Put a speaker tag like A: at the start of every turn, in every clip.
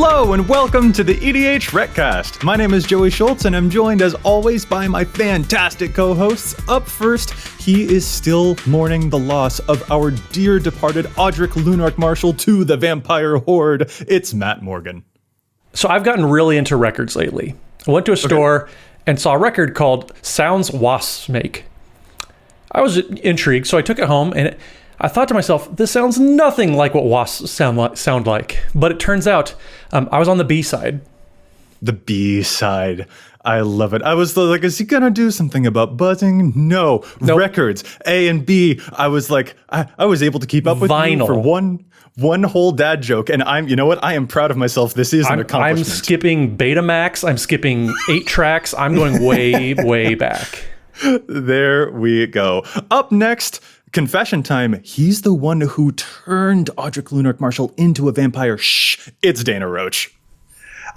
A: Hello and welcome to the EDHRECast. My name is Joey Schultz and I'm joined as always by my fantastic co-hosts. Up first, he is still mourning the loss of our dear departed Audric Lunark Marshall to the Vampire Horde. It's Matt Morgan.
B: So I've gotten really into records lately. I went to a store and saw a record called Sounds Wasps Make. I was intrigued, so I took it home and I thought to myself, this sounds nothing like what wasps sound like. But it turns out I was on the B side.
A: The B side. I love it. I was like, is he going to do something about buzzing? No. Nope. Records, A and B. I was like, I was able to keep up with
B: Vinyl.
A: you for one whole dad joke. And you know what? I am proud of myself. This is an accomplishment.
B: I'm skipping Betamax. I'm skipping 8 tracks. I'm going way, way back.
A: There we go. Up next, confession time. He's the one who turned Audric Lunark Marshall into a vampire. Shh, it's Dana Roach.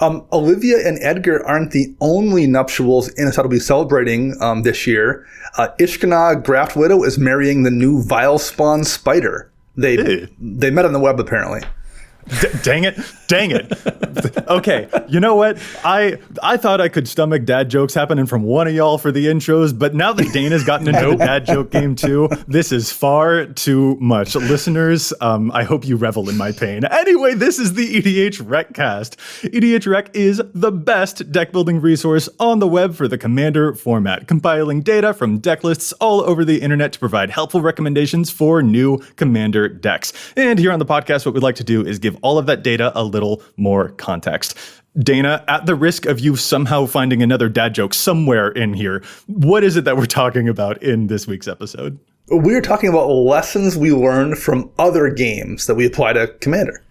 C: Olivia and Edgar aren't the only nuptials Inniset will be celebrating this year. Ishkana Graft Widow is marrying the new Vile Spawn Spider. They met on the web, apparently.
A: Dang it. Okay, you know what? I thought I could stomach dad jokes happening from one of y'all for the intros, but now that Dana's gotten into the dad joke game too, this is far too much. Listeners, I hope you revel in my pain. Anyway, this is the EDHRECast. EDHREC is the best deck building resource on the web for the Commander format, compiling data from deck lists all over the internet to provide helpful recommendations for new Commander decks. And here on the podcast, what we'd like to do is give all of that data a little more context. Dana, at the risk of you somehow finding another dad joke somewhere in here, what is it that we're talking about in this week's episode?
C: We're talking about lessons we learned from other games that we apply to Commander.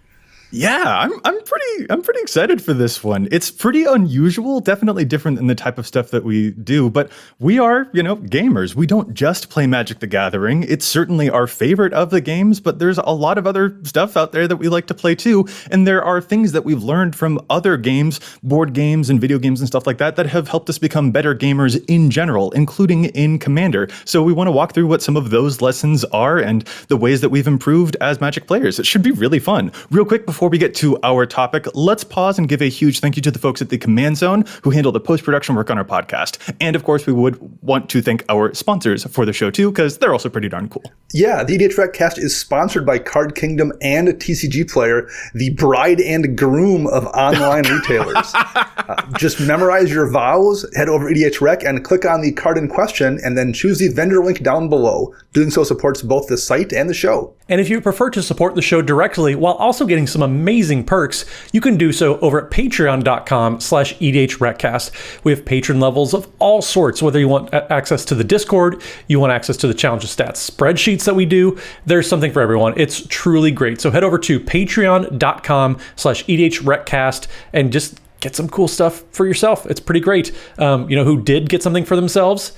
A: Yeah, I'm pretty excited for this one. It's pretty unusual, definitely different than the type of stuff that we do, but we are, gamers. We don't just play Magic the Gathering. It's certainly our favorite of the games, but there's a lot of other stuff out there that we like to play too, and there are things that we've learned from other games, board games and video games and stuff like that have helped us become better gamers in general, including in Commander. So we want to walk through what some of those lessons are and the ways that we've improved as Magic players. It should be really fun. Real quick, before we get to our topic, let's pause and give a huge thank you to the folks at the Command Zone who handle the post-production work on our podcast. And of course, we would want to thank our sponsors for the show too, because they're also pretty darn cool.
C: Yeah, the EDHRECast is sponsored by Card Kingdom and TCG Player, the bride and groom of online retailers. Just memorize your vows, head over to EDHREC and click on the card in question, and then choose the vendor link down below. Doing so supports both the site and the show.
B: And if you prefer to support the show directly while also getting some amazing perks, you can do so over at patreon.com/EDHRECast. We have patron levels of all sorts, whether you want access to the Discord, you want access to the Challenge of Stats spreadsheets that we do, there's something for everyone. It's truly great. So head over to patreon.com/EDHRECast and just get some cool stuff for yourself. It's pretty great. Who did get something for themselves?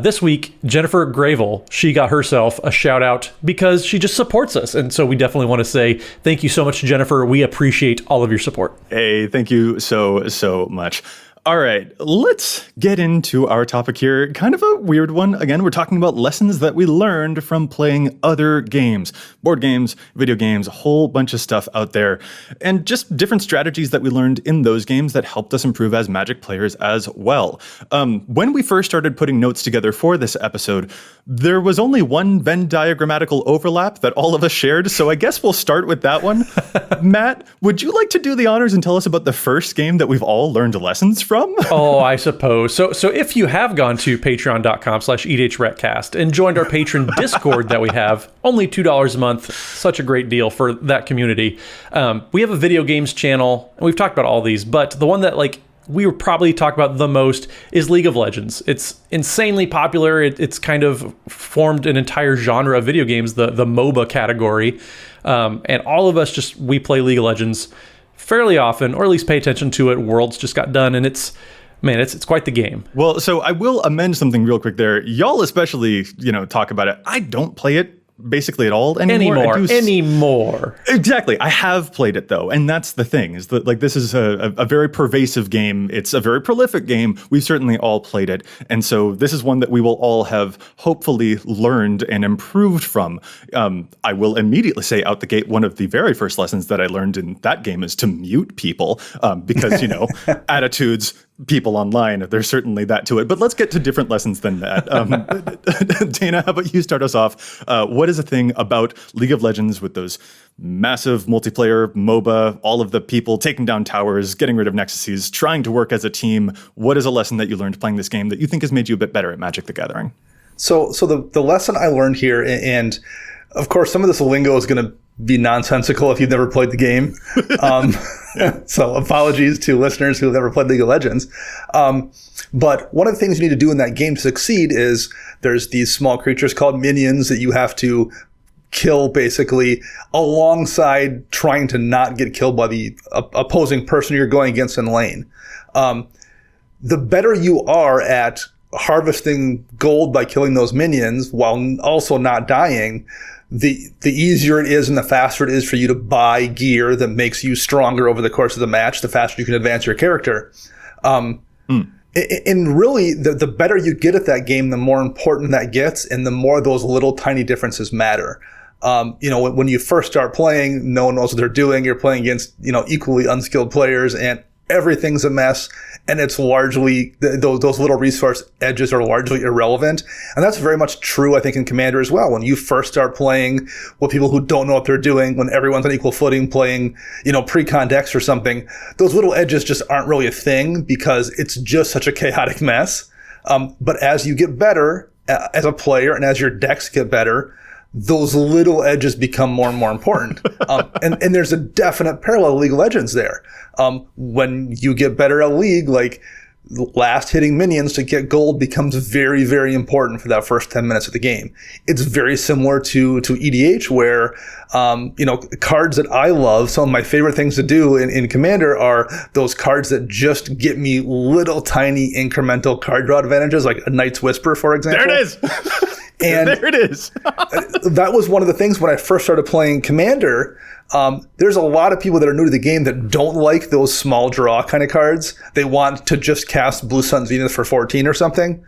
B: This week, Jennifer Gravel, she got herself a shout out because she just supports us. And so we definitely want to say thank you so much, Jennifer. We appreciate all of your support.
A: Hey, thank you so much. All right, let's get into our topic here. Kind of a weird one. Again, we're talking about lessons that we learned from playing other games, board games, video games, a whole bunch of stuff out there, and just different strategies that we learned in those games that helped us improve as Magic players as well. When we first started putting notes together for this episode, there was only one Venn diagrammatical overlap that all of us shared, so I guess we'll start with that one. Matt, would you like to do the honors and tell us about the first game that we've all learned lessons from?
B: Oh, I suppose. So if you have gone to patreon.com/EDHRECast and joined our patron Discord that we have, only $2 a month, such a great deal for that community. We have a video games channel, and we've talked about all these, but the one that we would probably talk about the most is League of Legends. It's insanely popular. It's kind of formed an entire genre of video games, the MOBA category. And all of us we play League of Legends fairly often, or at least pay attention to it. Worlds just got done, and it's quite the game.
A: Well, so I will amend something real quick there. Y'all especially, talk about it. I don't play it basically at all anymore.
B: Anymore.
A: Exactly. I have played it though, and that's the thing, is that like this is a very pervasive game. It's a very prolific game. We've certainly all played it, and so this is one that we will all have hopefully learned and improved from. I will immediately say out the gate, one of the very first lessons that I learned in that game is to mute people, because attitudes, people online, there's certainly that to it. But let's get to different lessons than that. Dana, how about you start us off? What is a thing about League of Legends with those massive multiplayer MOBA, all of the people taking down towers, getting rid of nexuses, trying to work as a team? What is a lesson that you learned playing this game that you think has made you a bit better at Magic the Gathering? So
C: the lesson I learned here, and of course some of this lingo is going to be nonsensical if you've never played the game. So apologies to listeners who have never played League of Legends. But one of the things you need to do in that game to succeed is there's these small creatures called minions that you have to kill basically alongside trying to not get killed by the opposing person you're going against in lane. The better you are at harvesting gold by killing those minions while also not dying, the easier it is and the faster it is for you to buy gear that makes you stronger over the course of the match, the faster you can advance your character. And really, the better you get at that game, the more important that gets, and the more those little tiny differences matter. When you first start playing, no one knows what they're doing. You're playing against, equally unskilled players, and everything's a mess. And it's largely, those little resource edges are largely irrelevant. And that's very much true, I think, in Commander as well. When you first start playing with people who don't know what they're doing, when everyone's on equal footing playing, pre-con decks or something, those little edges just aren't really a thing because it's just such a chaotic mess. But as you get better as a player and as your decks get better, those little edges become more and more important. And there's a definite parallel to League of Legends there. When you get better at League, like last hitting minions to get gold becomes very, very important for that first 10 minutes of the game. It's very similar to EDH where, cards that I love, some of my favorite things to do in Commander are those cards that just get me little tiny incremental card draw advantages, like a Knight's Whisper, for example.
A: There it is.
C: And
A: there it is.
C: That was one of the things when I first started playing Commander. There's a lot of people that are new to the game that don't like those small draw kind of cards. They want to just cast Blue Sun Zenith for 14 or something.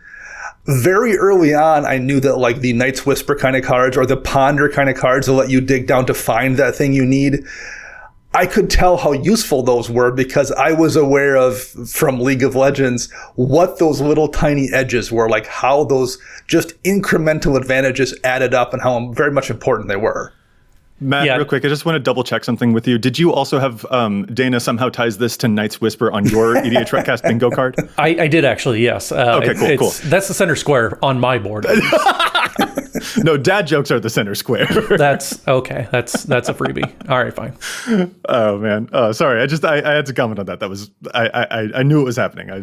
C: Very early on, I knew that like the Knight's Whisper kind of cards or the Ponder kind of cards that let you dig down to find that thing you need, I could tell how useful those were because I was aware of, from League of Legends, what those little tiny edges were, like how those just incremental advantages added up and how very much important they were.
A: Matt, real quick, I just want to double check something with you. Did you also have Dana somehow ties this to Knight's Whisper on your EDHRECast bingo card?
B: I did actually, yes.
A: Okay, cool.
B: That's the center square on my board.
A: No, dad jokes are the center square.
B: That's okay. That's a freebie. All right, fine.
A: Oh man. Oh, sorry. I had to comment on that. That was I knew it was happening. I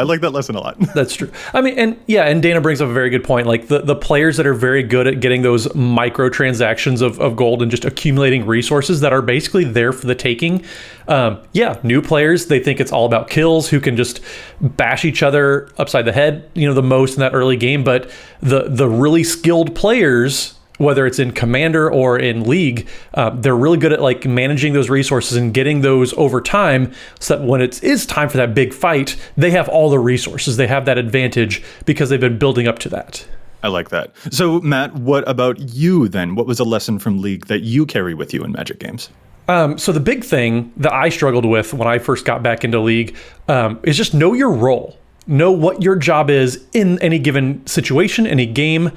A: like that lesson a lot.
B: That's true. I mean, and Dana brings up a very good point. Like the players that are very good at getting those microtransactions of gold and just accumulating resources that are basically there for the taking. New players, they think it's all about kills, who can just bash each other upside the head, the most in that early game. But the really skilled players, whether it's in Commander or in League, they're really good at like managing those resources and getting those over time, so that when it is time for that big fight, they have all the resources. They have that advantage because they've been building up to that.
A: I like that. So, Matt, what about you then? What was a lesson from League that you carry with you in Magic games?
B: So the big thing that I struggled with when I first got back into League is just know your role. Know what your job is in any given situation, any game,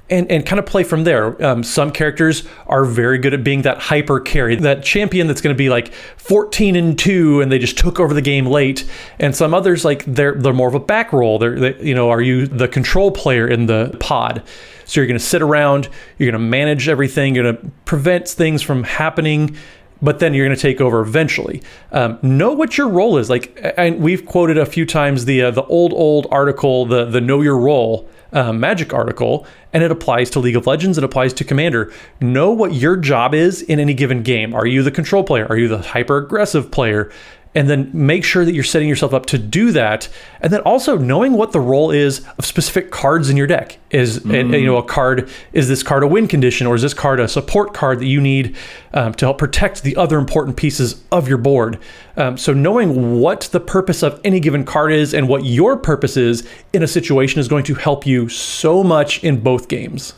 B: and kind of play from there. Some characters are very good at being that hyper carry, that champion that's going to be like 14-2 and they just took over the game late. And some others, like they're more of a back roll. Are you the control player in the pod? So you're going to sit around, you're going to manage everything, you're going to prevent things from happening, but then you're going to take over eventually. Know what your role is. And we've quoted a few times the old article, the Know Your Role Magic article, and it applies to League of Legends, it applies to Commander. Know what your job is in any given game. Are you the control player? Are you the hyper aggressive player? and then make sure that you're setting yourself up to do that. And then also knowing what the role is of specific cards in your deck. Is a card, is this card a win condition, or is this card a support card that you need to help protect the other important pieces of your board? So knowing what the purpose of any given card is and what your purpose is in a situation is going to help you so much in both games.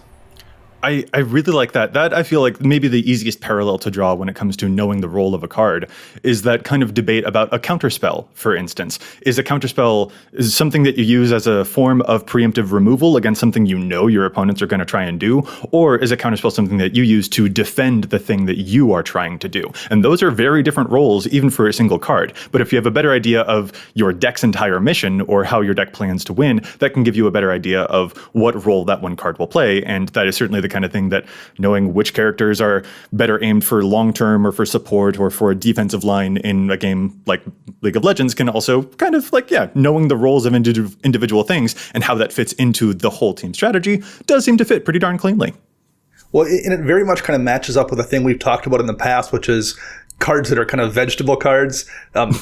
A: I really like that. That I feel like maybe the easiest parallel to draw when it comes to knowing the role of a card is that kind of debate about a counterspell, for instance. Is a counterspell is something that you use as a form of preemptive removal against something you know your opponents are going to try and do? Or is a counterspell something that you use to defend the thing that you are trying to do? And those are very different roles, even for a single card. But if you have a better idea of your deck's entire mission or how your deck plans to win, that can give you a better idea of what role that one card will play. And that is certainly the kind of thing that knowing which characters are better aimed for long-term or for support or for a defensive line in a game like League of Legends can also kind of like, knowing the roles of individual things and how that fits into the whole team strategy does seem to fit pretty darn cleanly.
C: Well, and it very much kind of matches up with a thing we've talked about in the past, which is cards that are kind of vegetable cards,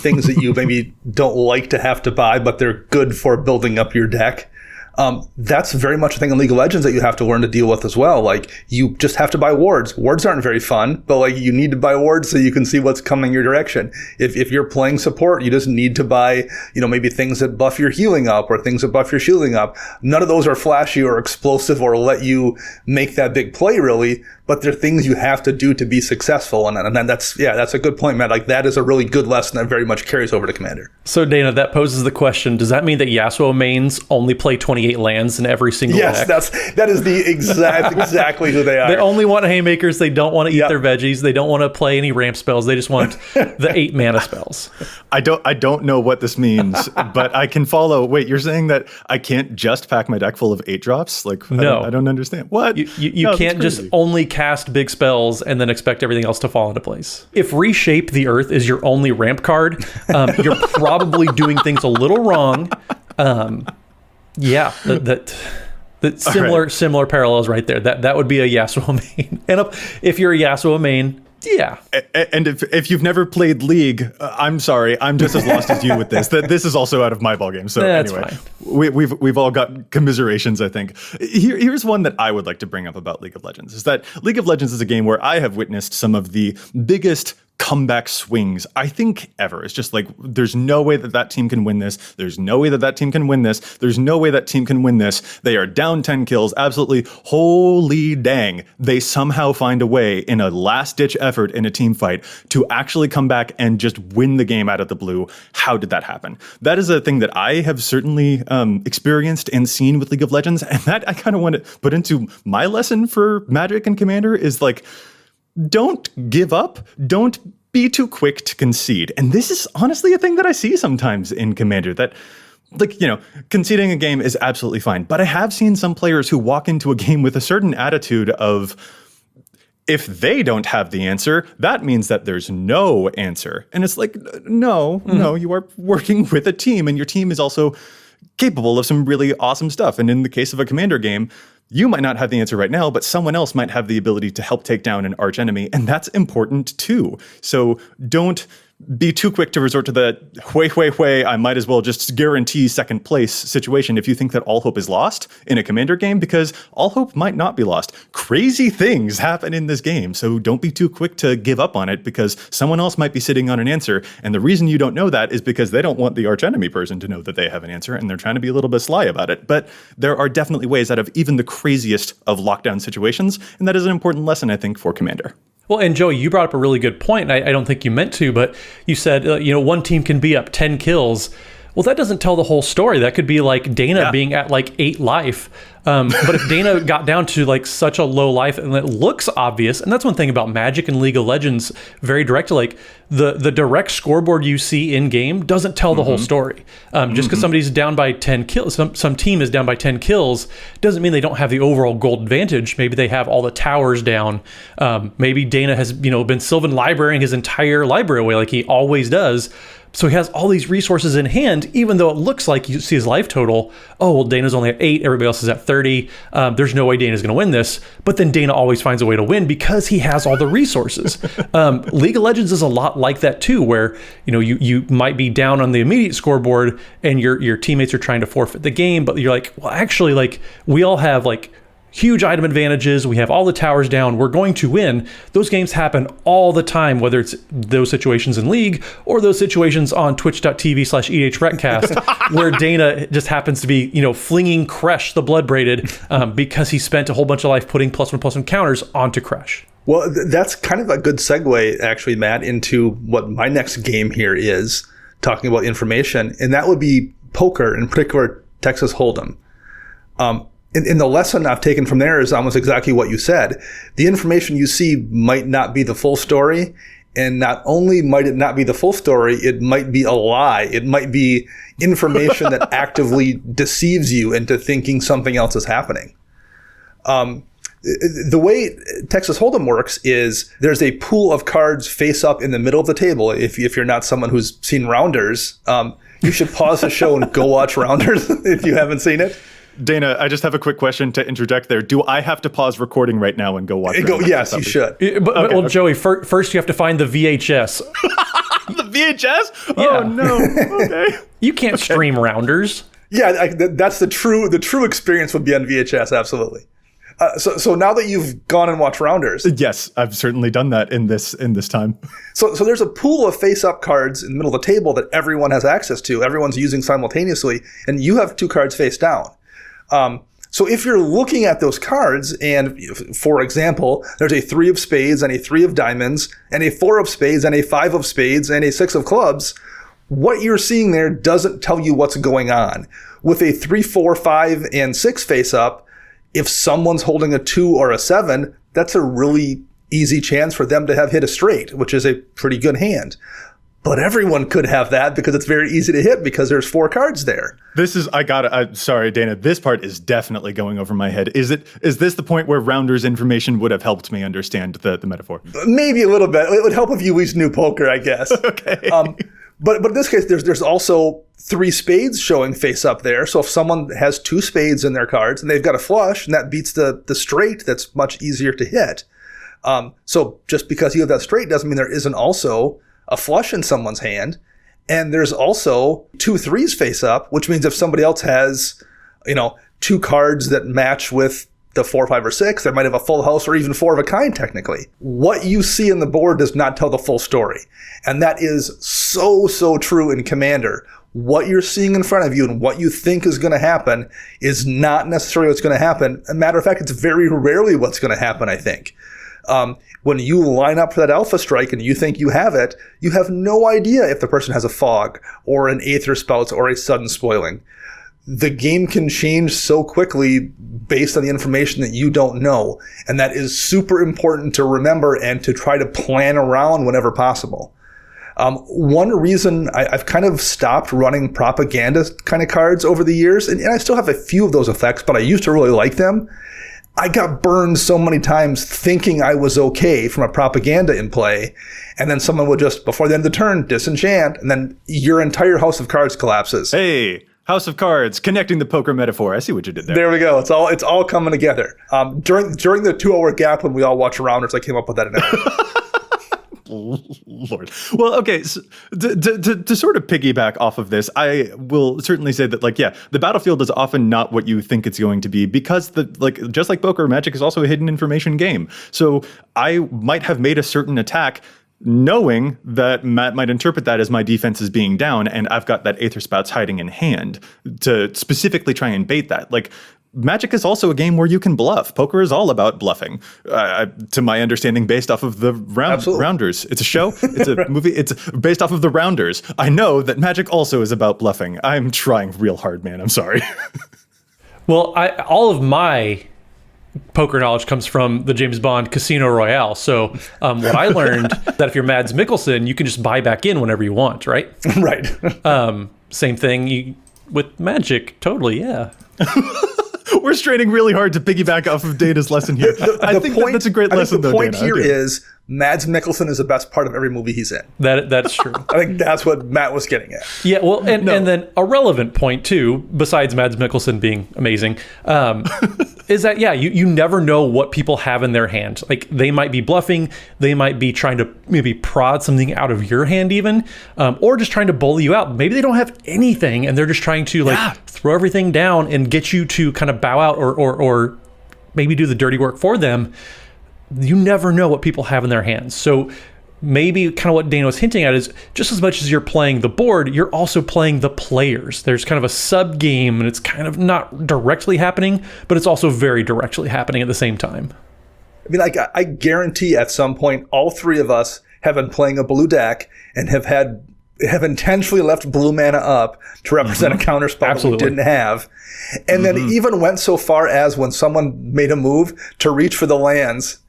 C: things that you maybe don't like to have to buy, but they're good for building up your deck. That's very much a thing in League of Legends that you have to learn to deal with as well. Like, you just have to buy wards. Wards aren't very fun, but like, you need to buy wards so you can see what's coming your direction. If you're playing support, you just need to buy, maybe things that buff your healing up or things that buff your shielding up. None of those are flashy or explosive or let you make that big play, really, but they're things you have to do to be successful. And then that's a good point, Matt. Like, that is a really good lesson that very much carries over to Commander.
B: So Dana, that poses the question, does that mean that Yasuo mains only play 28 lands in every single deck?
C: Yes, that is the exactly who they are.
B: They only want haymakers. They don't want to eat their veggies. They don't want to play any ramp spells. They just want the 8 mana spells.
A: I don't know what this means, but I can follow. Wait, you're saying that I can't just pack my deck full of 8 drops? Like,
B: no,
A: I don't understand. What?
B: You can't just only cast big spells and then expect everything else to fall into place. If Reshape the Earth is your only ramp card, you're probably doing things a little wrong. Similar parallels right there. That would be a Yasuo main. And if you're a Yasuo main, yeah.
A: And if you've never played League, I'm sorry, I'm just as lost as you with this. That this is also out of my ballgame. So
B: That's
A: anyway,
B: fine.
A: we've all got commiserations, I think. Here's one that I would like to bring up about League of Legends, is that League of Legends is a game where I have witnessed some of the biggest comeback swings, I think, ever. It's just like, there's no way that team can win this. There's no way that team can win this. There's no way that team can win this. They are down 10 kills. Absolutely. Holy dang. They somehow find a way in a last-ditch effort in a team fight to actually come back and just win the game out of the blue. How did that happen? That is a thing that I have certainly experienced and seen with League of Legends. And that I kind of want to put into my lesson for Magic and Commander is like, don't give up. Don't be too quick to concede. And this is honestly a thing that I see sometimes in Commander, that, like, conceding a game is absolutely fine. But I have seen some players who walk into a game with a certain attitude of, if they don't have the answer, that means that there's no answer. And it's like, no, you are working with a team, and your team is also capable of some really awesome stuff. And in the case of a Commander game, you might not have the answer right now, but someone else might have the ability to help take down an arch enemy, and that's important too. So don't be too quick to resort to the I might as well just guarantee second place situation if you think that all hope is lost in a Commander game, because all hope might not be lost. Crazy things happen in this game, so don't be too quick to give up on it, because someone else might be sitting on an answer, and the reason you don't know that is because they don't want the arch enemy person to know that they have an answer, and they're trying to be a little bit sly about it. But there are definitely ways out of even the craziest of lockdown situations, and that is an important lesson, I think, for Commander.
B: Well, and Joey, you brought up a really good point. I don't think you meant to, but you said, one team can be up 10 kills. Well, that doesn't tell the whole story. That could be like Dana being at like 8 life. But if Dana got down to like such a low life and it looks obvious, and that's one thing about Magic and League of Legends, very direct, like the direct scoreboard you see in game doesn't tell the whole story. Just because somebody's down by 10 kills, some team is down by 10 kills, doesn't mean they don't have the overall gold advantage. Maybe they have all the towers down. Maybe Dana has been Sylvan librarying his entire library away like he always does. So he has all these resources in hand, even though it looks like you see his life total. Oh, well, Dana's only at 8. Everybody else is at 30. There's no way Dana's going to win this. But then Dana always finds a way to win because he has all the resources. League of Legends is a lot like that too, where you might be down on the immediate scoreboard and your teammates are trying to forfeit the game, but you're like, well, actually, like we all have like huge item advantages. We have all the towers down. We're going to win. Those games happen all the time, whether it's those situations in League or those situations on twitch.tv/EDHRECast where Dana just happens to be, flinging Kresh the Blood Braided because he spent a whole bunch of life putting +1/+1 counters onto Kresh.
C: Well, that's kind of a good segue, actually, Matt, into what my next game here is, talking about information, and that would be poker, in particular Texas Hold'em. And the lesson I've taken from there is almost exactly what you said. The information you see might not be the full story. And not only might it not be the full story, it might be a lie. It might be information that actively deceives you into thinking something else is happening. The way Texas Hold'em works is there's a pool of cards face up in the middle of the table. If you're not someone who's seen Rounders, you should pause the show and go watch Rounders if you haven't seen it.
A: Dana, I just have a quick question to interject there. Do I have to pause recording right now and go watch it?
C: Yes, you should.
B: Well, Joey, first you have to find the VHS.
A: The VHS?
B: Yeah.
A: Oh, no. Okay.
B: You can't stream Rounders.
C: Yeah, that's the true experience would be on VHS, absolutely. So now that you've gone and watched Rounders.
A: Yes, I've certainly done that in this time.
C: So there's a pool of face-up cards in the middle of the table that everyone has access to. Everyone's using simultaneously, and you have 2 cards face down. So if you're looking at those cards and, for example, there's a 3 of spades and a 3 of diamonds and a 4 of spades and a 5 of spades and a 6 of clubs, what you're seeing there doesn't tell you what's going on. With a 3, 4, 5, and 6 face up, if someone's holding a 2 or a 7, that's a really easy chance for them to have hit a straight, which is a pretty good hand. But everyone could have that because it's very easy to hit because there's 4 cards there.
A: Sorry, Dana, this part is definitely going over my head. Is this the point where Rounders information would have helped me understand the metaphor?
C: Maybe a little bit. It would help if you at least knew poker, I guess.
A: Okay.
C: But in this case, there's also 3 spades showing face up there. So if someone has 2 spades in their cards and they've got a flush and that beats the straight, that's much easier to hit. So just because you have that straight doesn't mean there isn't also a flush in someone's hand. And there's also 2 3s face up, which means if somebody else has, 2 cards that match with the 4, 5, or 6, they might have a full house or even 4 of a kind technically. What you see in the board does not tell the full story. And that is so true in Commander. What you're seeing in front of you and what you think is going to happen is not necessarily what's going to happen. As a matter of fact, it's very rarely what's going to happen, I think. When you line up for that alpha strike and you think you have it, you have no idea if the person has a fog or an Aether Spouts or a sudden spoiling. The game can change so quickly based on the information that you don't know. And that is super important to remember and to try to plan around whenever possible. One reason I've kind of stopped running propaganda kind of cards over the years, and I still have a few of those effects, but I used to really like them. I got burned so many times thinking I was okay from a propaganda in play, and then someone would just, before the end of the turn, disenchant, and then your entire house of cards collapses.
A: Hey, House of Cards, connecting the poker metaphor. I see what you did there.
C: There we go. It's all coming together. During the 2-hour gap when we all watch Rounders, I came up with that analogy.
A: Lord. Well, okay. So to sort of piggyback off of this, I will certainly say that, the battlefield is often not what you think it's going to be because just like poker, Magic is also a hidden information game. So I might have made a certain attack knowing that Matt might interpret that as my defense is being down, and I've got that Aether Spouts hiding in hand to specifically try and bait that. Magic is also a game where you can bluff. Poker is all about bluffing, to my understanding, based off of the Rounders. It's a show, it's a movie, it's based off of the Rounders. I know that Magic also is about bluffing. I'm trying real hard, man. I'm sorry.
B: Well, all of my poker knowledge comes from the James Bond Casino Royale. So what I learned that if you're Mads Mikkelsen, you can just buy back in whenever you want, right?
C: Right.
B: Same thing with Magic. Totally, yeah.
A: We're straining really hard to piggyback off of Dana's lesson here. I think that's a great lesson, though,
C: Dana. The point here is Mads Mikkelsen is the best part of every movie he's in.
B: That's true.
C: I think that's what Matt was getting at.
B: Yeah, well, and then a relevant point too, besides Mads Mikkelsen being amazing, is that you never know what people have in their hand. Like they might be bluffing, they might be trying to maybe prod something out of your hand even, or just trying to bully you out. Maybe they don't have anything and they're just trying to throw everything down and get you to kind of bow out or maybe do the dirty work for them. You never know what people have in their hands. So maybe kind of what Dana was hinting at is just as much as you're playing the board, you're also playing the players. There's kind of a sub game and it's kind of not directly happening, but it's also very directly happening at the same time.
C: I mean, like I guarantee at some point, all three of us have been playing a blue deck and have intentionally left blue mana up to represent a counter spell that we didn't have. And then even went so far as when someone made a move to reach for the lands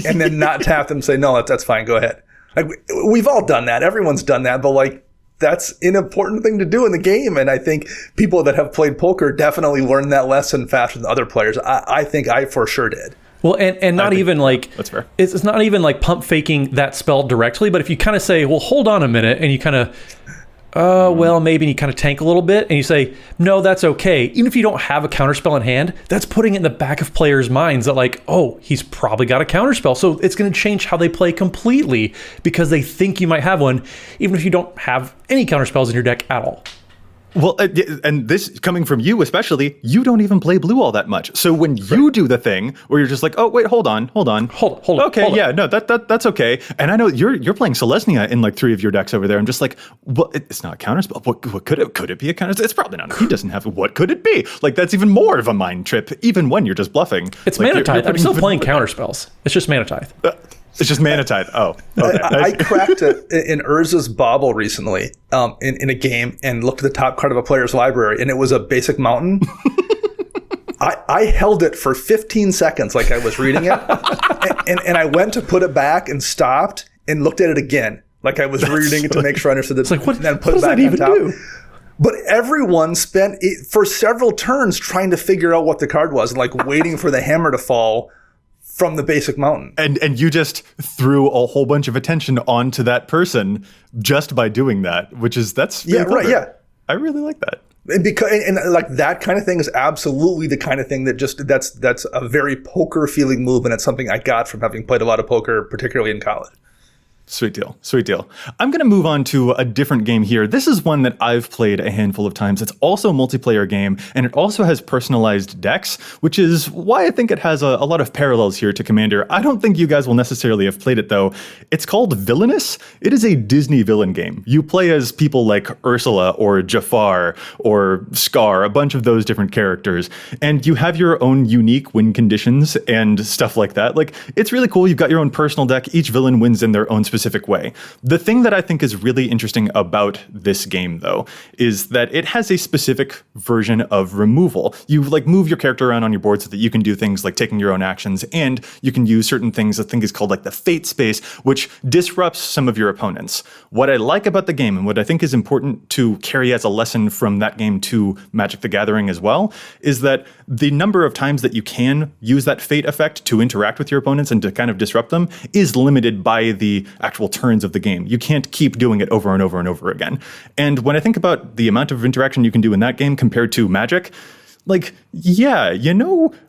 C: and then not tap them and say, no, that's fine, go ahead. Like we've all done that. Everyone's done that. But like that's an important thing to do in the game. And I think people that have played poker definitely learned that lesson faster than other players. I think I for sure did.
B: Well, and not even like,
A: that's fair.
B: It's not even like pump faking that spell directly, but if you kind of say, well, hold on a minute, and you kind of, well, maybe, and you kind of tank a little bit, and you say, no, that's okay. Even if you don't have a counterspell in hand, that's putting it in the back of players' minds that like, oh, he's probably got a counterspell. So it's going to change how they play completely because they think you might have one, even if you don't have any counterspells in your deck at all.
A: Well, and this coming from you especially, you don't even play blue all that much. So when you do the thing where you're just like, oh wait, hold on. Okay, yeah, no, that's okay. And I know you're playing Selesnya in like 3 of your decks over there. I'm just like, well, it's not a counterspell. What could it be a counterspell? It's probably not. He doesn't have. What could it be? Like that's even more of a mind trip, even when you're just bluffing.
B: It's
A: like,
B: Mana Tithe. I'm still playing counterspells. It's just Mana Tithe.
A: It's just Mana Tithe. Oh, okay.
C: I cracked an Urza's Bauble recently in a game and looked at the top card of a player's library, and it was a basic mountain. I held it for 15 seconds like I was reading it, and I went to put it back and stopped and looked at it again like I was reading it to make sure I understood it.
B: It's like, what,
C: and then put
B: what
C: it
B: does
C: back
B: that even
C: on top.
B: do?
C: But everyone spent it for several turns trying to figure out what the card was and like waiting for the hammer to fall from the basic mountain.
A: And you just threw a whole bunch of attention onto that person just by doing that, that's really clever.
C: Right, yeah.
A: I really like that.
C: And like that kind of thing is absolutely the kind of thing that just that's a very poker feeling move, and it's something I got from having played a lot of poker, particularly in college.
A: Sweet deal. I'm going to move on to a different game here. This is one that I've played a handful of times. It's also a multiplayer game, and it also has personalized decks, which is why I think it has a lot of parallels here to Commander. I don't think you guys will necessarily have played it, though. It's called Villainous. It is a Disney villain game. You play as people like Ursula or Jafar or Scar, a bunch of those different characters, and you have your own unique win conditions and stuff like that. Like, it's really cool. You've got your own personal deck. Each villain wins in their own specific way. The thing that I think is really interesting about this game, though, is that it has a specific version of removal. You like move your character around on your board so that you can do things like taking your own actions, and you can use certain things. I think is called like the fate space, which disrupts some of your opponents. What I like about the game, and what I think is important to carry as a lesson from that game to Magic the Gathering as well, is that the number of times that you can use that fate effect to interact with your opponents and to kind of disrupt them is limited by the actual turns of the game. You can't keep doing it over and over and over again. And when I think about the amount of interaction you can do in that game compared to Magic, like, yeah,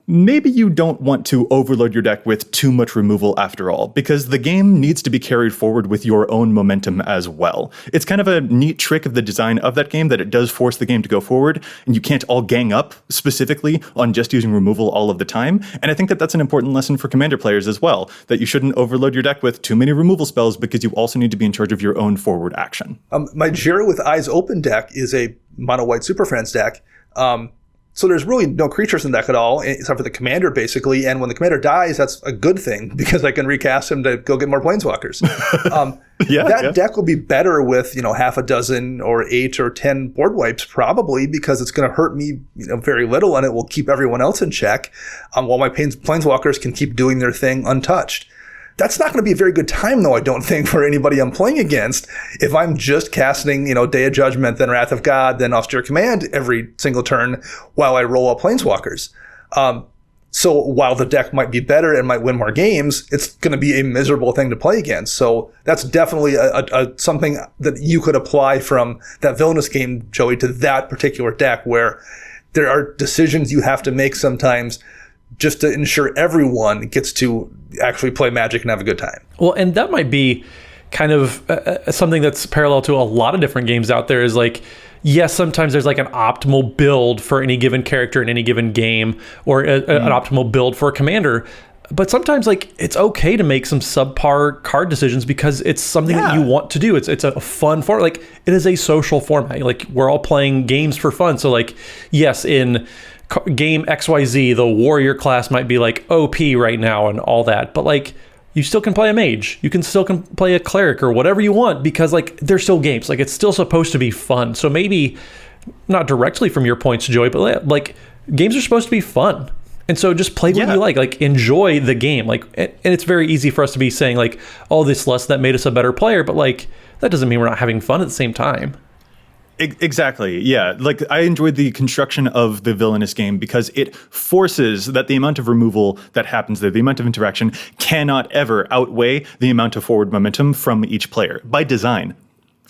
A: maybe you don't want to overload your deck with too much removal after all, because the game needs to be carried forward with your own momentum as well. It's kind of a neat trick of the design of that game that it does force the game to go forward, and you can't all gang up specifically on just using removal all of the time. And I think that that's an important lesson for Commander players as well, that you shouldn't overload your deck with too many removal spells because you also need to be in charge of your own forward action.
C: My Jira with Eyes Open deck is a mono-white Super Friends deck. So there's really no creatures in the deck at all, except for the commander, basically. And when the commander dies, that's a good thing, because I can recast him to go get more planeswalkers. That deck will be better with, half a dozen or 8 or 10 board wipes, probably, because it's going to hurt me very little, and it will keep everyone else in check, while my planeswalkers can keep doing their thing untouched. That's not going to be a very good time, though, I don't think, for anybody I'm playing against. If I'm just casting, Day of Judgment, then Wrath of God, then Austere Command every single turn while I roll up planeswalkers. So while the deck might be better and might win more games, it's going to be a miserable thing to play against. So that's definitely a something that you could apply from that villainous game, Joey, to that particular deck, where there are decisions you have to make sometimes just to ensure everyone gets to actually play Magic and have a good time.
B: Well, and that might be kind of something that's parallel to a lot of different games out there, is like, yes, sometimes there's like an optimal build for any given character in any given game, or an optimal build for a commander. But sometimes, like, it's okay to make some subpar card decisions because it's something that you want to do. It's a fun form. Like, it is a social format. Like, we're all playing games for fun. So, like, yes, in game XYZ, the warrior class might be like OP right now and all that. But, like, you still can play a mage. You can still play a cleric or whatever you want, because like they're still games. Like, it's still supposed to be fun. So maybe not directly from your points, Joey, but like games are supposed to be fun. And so just play what you like enjoy the game. Like, and it's very easy for us to be saying like, oh, this lesson that made us a better player. But like, that doesn't mean we're not having fun at the same time.
A: Exactly. Yeah. Like, I enjoyed the construction of the villainous game because it forces that the amount of removal that happens there, the amount of interaction, cannot ever outweigh the amount of forward momentum from each player by design.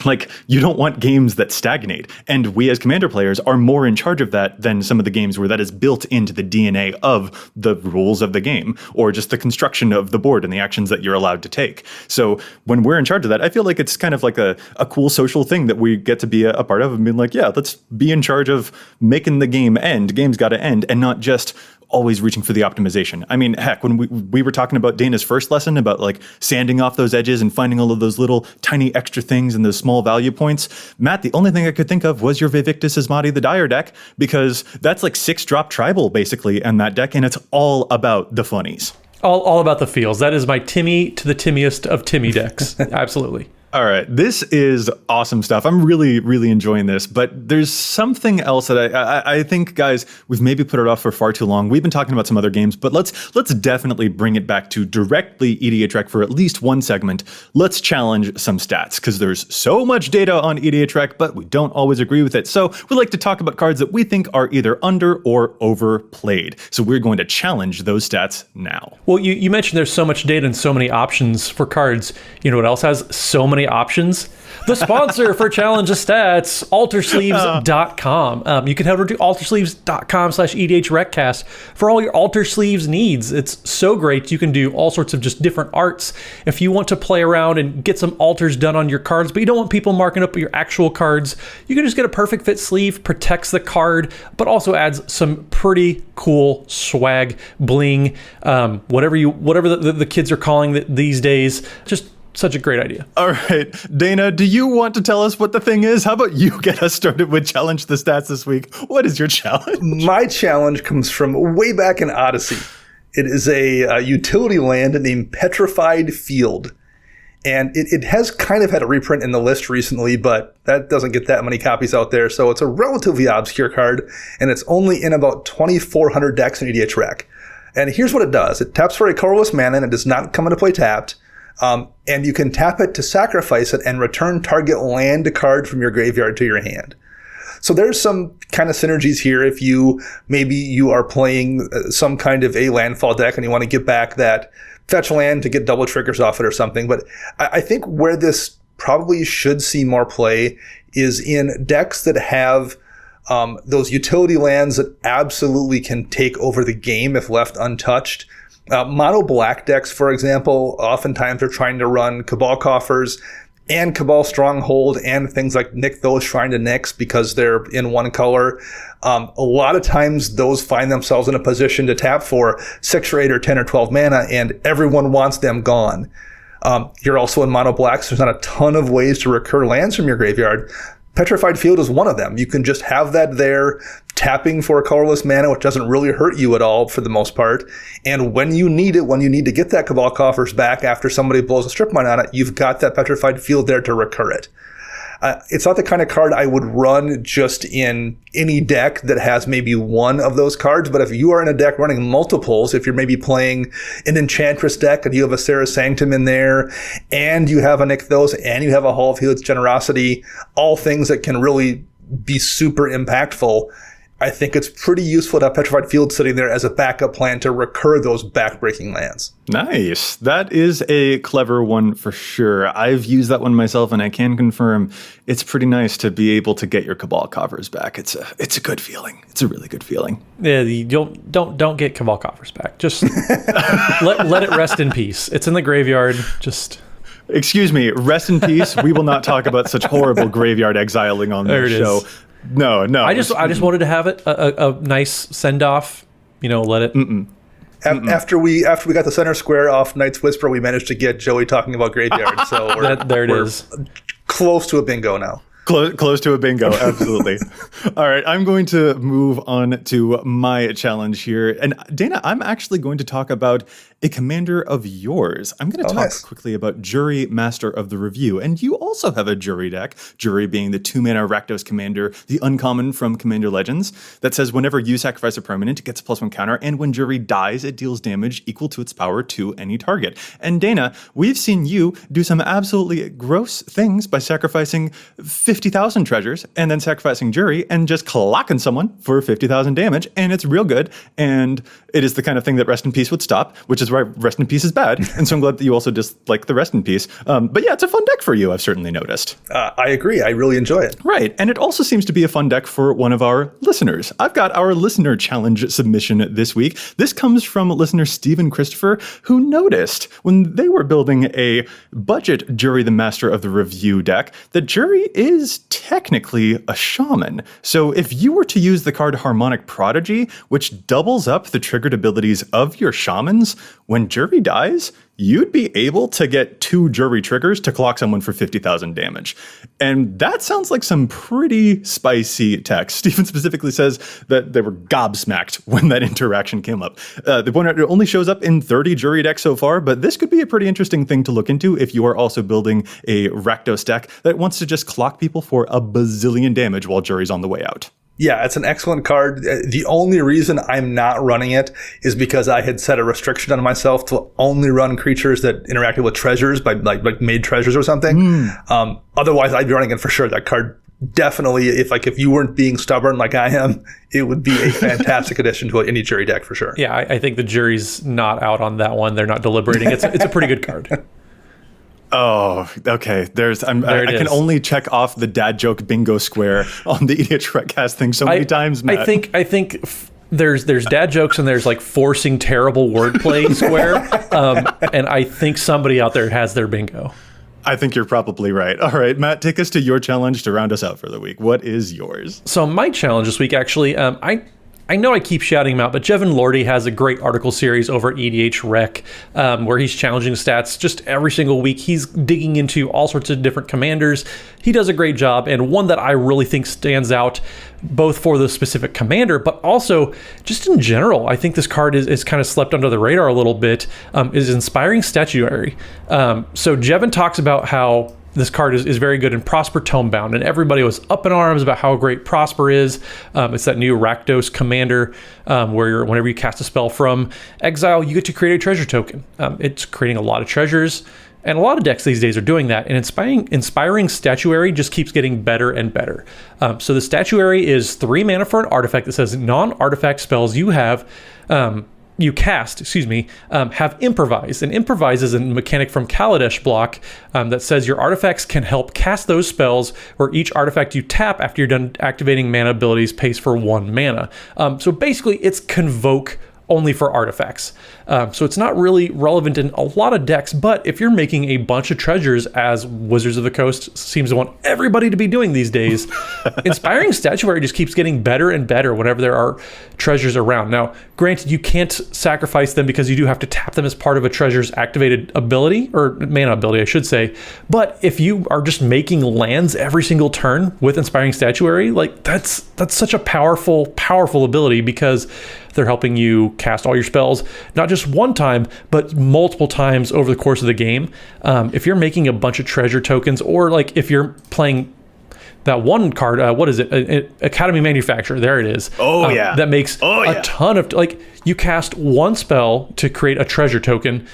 A: Like, you don't want games that stagnate. And we as Commander players are more in charge of that than some of the games where that is built into the DNA of the rules of the game, or just the construction of the board and the actions that you're allowed to take. So when we're in charge of that, I feel like it's kind of like a cool social thing that we get to be a part of, and being like, yeah, let's be in charge of making the game end. Game's got to end, and not just always reaching for the optimization. I mean, heck, when we were talking about Dana's first lesson about like sanding off those edges and finding all of those little tiny extra things and those small value points, Matt, the only thing I could think of was your Vivictus Asmati the Dire deck, because that's like 6-drop tribal basically in that deck, and it's all about the funnies.
B: All about the feels. That is my Timmy to the Timmiest of Timmy decks. Absolutely.
A: All right, this is awesome stuff. I'm really, really enjoying this, but there's something else that I think, guys, we've maybe put it off for far too long. We've been talking about some other games, but let's definitely bring it back to directly EDHREC for at least one segment. Let's challenge some stats, because there's so much data on EDHREC, but we don't always agree with it. So we like to talk about cards that we think are either under or overplayed. So we're going to challenge those stats now.
B: Well, you mentioned there's so much data and so many options for cards. You know what else has so many options? The sponsor for Challenge of Stats, altersleeves.com. You can head over to altersleeves.com/EDHRECast for all your alter sleeves needs. It's so great. You can do all sorts of just different arts. If you want to play around and get some alters done on your cards, but you don't want people marking up your actual cards, you can just get a perfect fit sleeve, protects the card, but also adds some pretty cool swag, bling, whatever the kids are calling it these days. Just such a great idea.
A: All right, Dana, do you want to tell us what the thing is? How about you get us started with Challenge the Stats this week? What is your challenge?
C: My challenge comes from way back in Odyssey. It is a utility land named Petrified Field. And it has kind of had a reprint in the list recently, but that doesn't get that many copies out there. So it's a relatively obscure card, and it's only in about 2,400 decks in EDHREC. And here's what it does. It taps for a colorless mana, and it does not come into play tapped. And you can tap it to sacrifice it and return target land card from your graveyard to your hand. So there's some kind of synergies here. If you are playing some kind of a landfall deck and you want to get back that fetch land to get double triggers off it or something. But I think where this probably should see more play is in decks that have those utility lands that absolutely can take over the game if left untouched. Mono black decks, for example, oftentimes are trying to run Cabal Coffers and Cabal Stronghold and things like Nick those Shrine to Nyx because they're in one color. A lot of times those find themselves in a position to tap for 6 or 8 or 10 or 12 mana, and everyone wants them gone. You're also in mono blacks. There's not a ton of ways to recur lands from your graveyard. Petrified Field is one of them. You can just have that there, tapping for a colorless mana, which doesn't really hurt you at all for the most part. And when you need to get that Cabal Coffers back after somebody blows a strip mine on it, you've got that Petrified Field there to recur it. It's not the kind of card I would run just in any deck that has maybe one of those cards, but if you are in a deck running multiples, if you're maybe playing an Enchantress deck and you have a Serra Sanctum in there, and you have a Nykthos, and you have a Hall of Helix Generosity, all things that can really be super impactful, I think it's pretty useful to have Petrified Field sitting there as a backup plan to recur those backbreaking lands.
A: Nice. That is a clever one for sure. I've used that one myself, and I can confirm it's pretty nice to be able to get your Cabal Coffers back. It's a good feeling. It's a really good feeling.
B: Yeah, you don't get Cabal Coffers back. Just let it rest in peace. It's in the graveyard. Just...
A: Excuse me, rest in peace. We will not talk about such horrible graveyard exiling on this show.
B: Is.
A: No.
B: I just wanted to have it a nice send off. Let it.
C: After we got the center square off Knight's Whisper, we managed to get Joey talking about graveyard. So we're close to a bingo now.
A: Close to a bingo, absolutely. All right, I'm going to move on to my challenge here. And Dana, I'm actually going to talk about a commander of yours. I'm going to talk quickly about Jury, Master of the Review. And you also have a Jury deck, Jury being the 2-mana Rakdos commander, the uncommon from Commander Legends, that says whenever you sacrifice a permanent, it gets a +1 counter, and when Jury dies, it deals damage equal to its power to any target. And Dana, we've seen you do some absolutely gross things by sacrificing 50,000 treasures and then sacrificing Jury and just clocking someone for 50,000 damage, and it's real good, and it is the kind of thing that Rest in Peace would stop, which is why Rest in Peace is bad, and so I'm glad that you also dislike the Rest in Peace. But yeah, it's a fun deck for you, I've certainly noticed.
C: I agree. I really enjoy it.
A: Right, and it also seems to be a fun deck for one of our listeners. I've got our listener challenge submission this week. This comes from listener Stephen Christopher, who noticed when they were building a budget Jury the Master of the Review deck that Jury is technically a shaman. So if you were to use the card Harmonic Prodigy, which doubles up the triggered abilities of your shamans, when Jury dies, you'd be able to get 2 Jury triggers to clock someone for 50,000 damage. And that sounds like some pretty spicy text. Stephen specifically says that they were gobsmacked when that interaction came up. The point out, it only shows up in 30 Jury decks so far, but this could be a pretty interesting thing to look into if you are also building a Rakdos deck that wants to just clock people for a bazillion damage while Jury's on the way out.
C: Yeah, it's an excellent card. The only reason I'm not running it is because I had set a restriction on myself to only run creatures that interacted with treasures by like made treasures or something. Otherwise, I'd be running it for sure. That card definitely, if you weren't being stubborn like I am, it would be a fantastic addition to any Jury deck for sure.
B: Yeah, I think the Jury's not out on that one. They're not deliberating. It's a pretty good card.
A: Oh, okay. I can only check off the dad joke bingo square on the EDHRECast thing so many times, Matt.
B: I think there's dad jokes and there's like forcing terrible wordplay square, and I think somebody out there has their bingo.
A: I think you're probably right. All right, Matt, take us to your challenge to round us out for the week. What is yours?
B: So my challenge this week, actually, I know I keep shouting him out, but Jevin Lordy has a great article series over at EDHREC where he's challenging stats just every single week. He's digging into all sorts of different commanders. He does a great job, and one that I really think stands out both for the specific commander, but also just in general. I think this card is kind of slept under the radar a little bit, is Inspiring Statuary. So Jevin talks about how this card is very good in Prosper Tomebound, and everybody was up in arms about how great Prosper is. It's that new Rakdos commander where whenever you cast a spell from exile, you get to create a treasure token. It's creating a lot of treasures, and a lot of decks these days are doing that, and Inspiring Statuary just keeps getting better and better. So the Statuary is 3 mana for an artifact that says non-artifact spells you have have Improvise. And Improvise is a mechanic from Kaladesh block that says your artifacts can help cast those spells, where each artifact you tap after you're done activating mana abilities pays for 1 mana. So basically, it's Convoke only for artifacts. So it's not really relevant in a lot of decks, but if you're making a bunch of treasures, as Wizards of the Coast seems to want everybody to be doing these days, Inspiring Statuary just keeps getting better and better whenever there are treasures around. Now, granted, you can't sacrifice them because you do have to tap them as part of a treasure's activated ability, or mana ability, I should say. But if you are just making lands every single turn with Inspiring Statuary, like that's such a powerful ability, because they're helping you cast all your spells, not just one time, but multiple times over the course of the game. If you're making a bunch of treasure tokens, or like if you're playing that one card, what is it? Academy Manufacturer. There it is.
A: Oh, yeah.
B: That makes a ton of, like, you cast one spell to create a treasure token.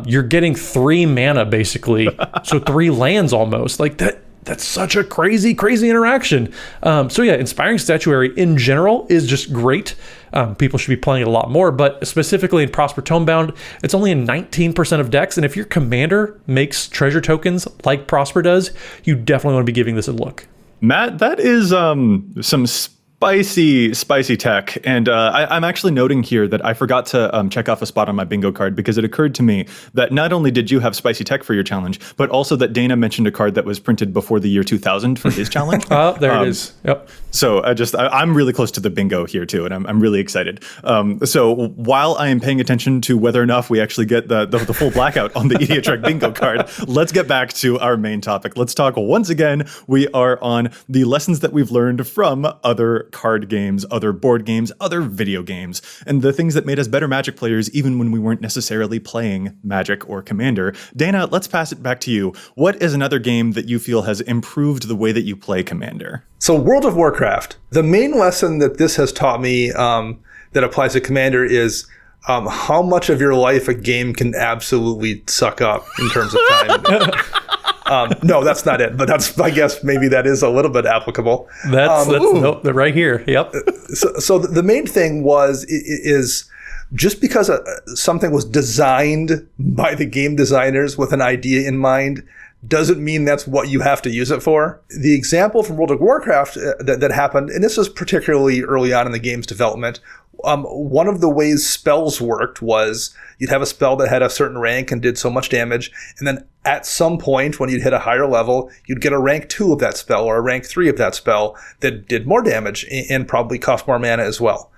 B: You're getting 3 mana, basically. So 3 lands almost. Like, that's such a crazy interaction. So yeah, Inspiring Statuary in general is just great. People should be playing it a lot more, but specifically in Prosper Tomebound, it's only in 19% of decks. And if your commander makes treasure tokens like Prosper does, you definitely want to be giving this a look.
A: Matt, that is some spicy tech. And I'm actually noting here that I forgot to check off a spot on my bingo card, because it occurred to me that not only did you have spicy tech for your challenge, but also that Dana mentioned a card that was printed before the year 2000 for his challenge.
B: Oh, there it is. Yep.
A: So I'm really close to the bingo here too, and I'm really excited. So while I am paying attention to whether or not we actually get the full blackout on the EDHREC bingo card, let's get back to our main topic. Let's talk once again. We are on the lessons that we've learned from other card games, other board games, other video games, and the things that made us better Magic players even when we weren't necessarily playing Magic or Commander. Dana, let's pass it back to you. What is another game that you feel has improved the way that you play Commander?
C: So World of Warcraft, the main lesson that this has taught me that applies to Commander is how much of your life a game can absolutely suck up in terms of time. No, that's not it. But I guess maybe that is a little bit applicable.
B: That's nope, right here. Yep.
C: So the main thing is just because something was designed by the game designers with an idea in mind doesn't mean that's what you have to use it for. The example from World of Warcraft that happened, and this was particularly early on in the game's development, one of the ways spells worked was you'd have a spell that had a certain rank and did so much damage, and then at some point when you'd hit a higher level, you'd get a rank 2 of that spell or a rank 3 of that spell that did more damage and probably cost more mana as well.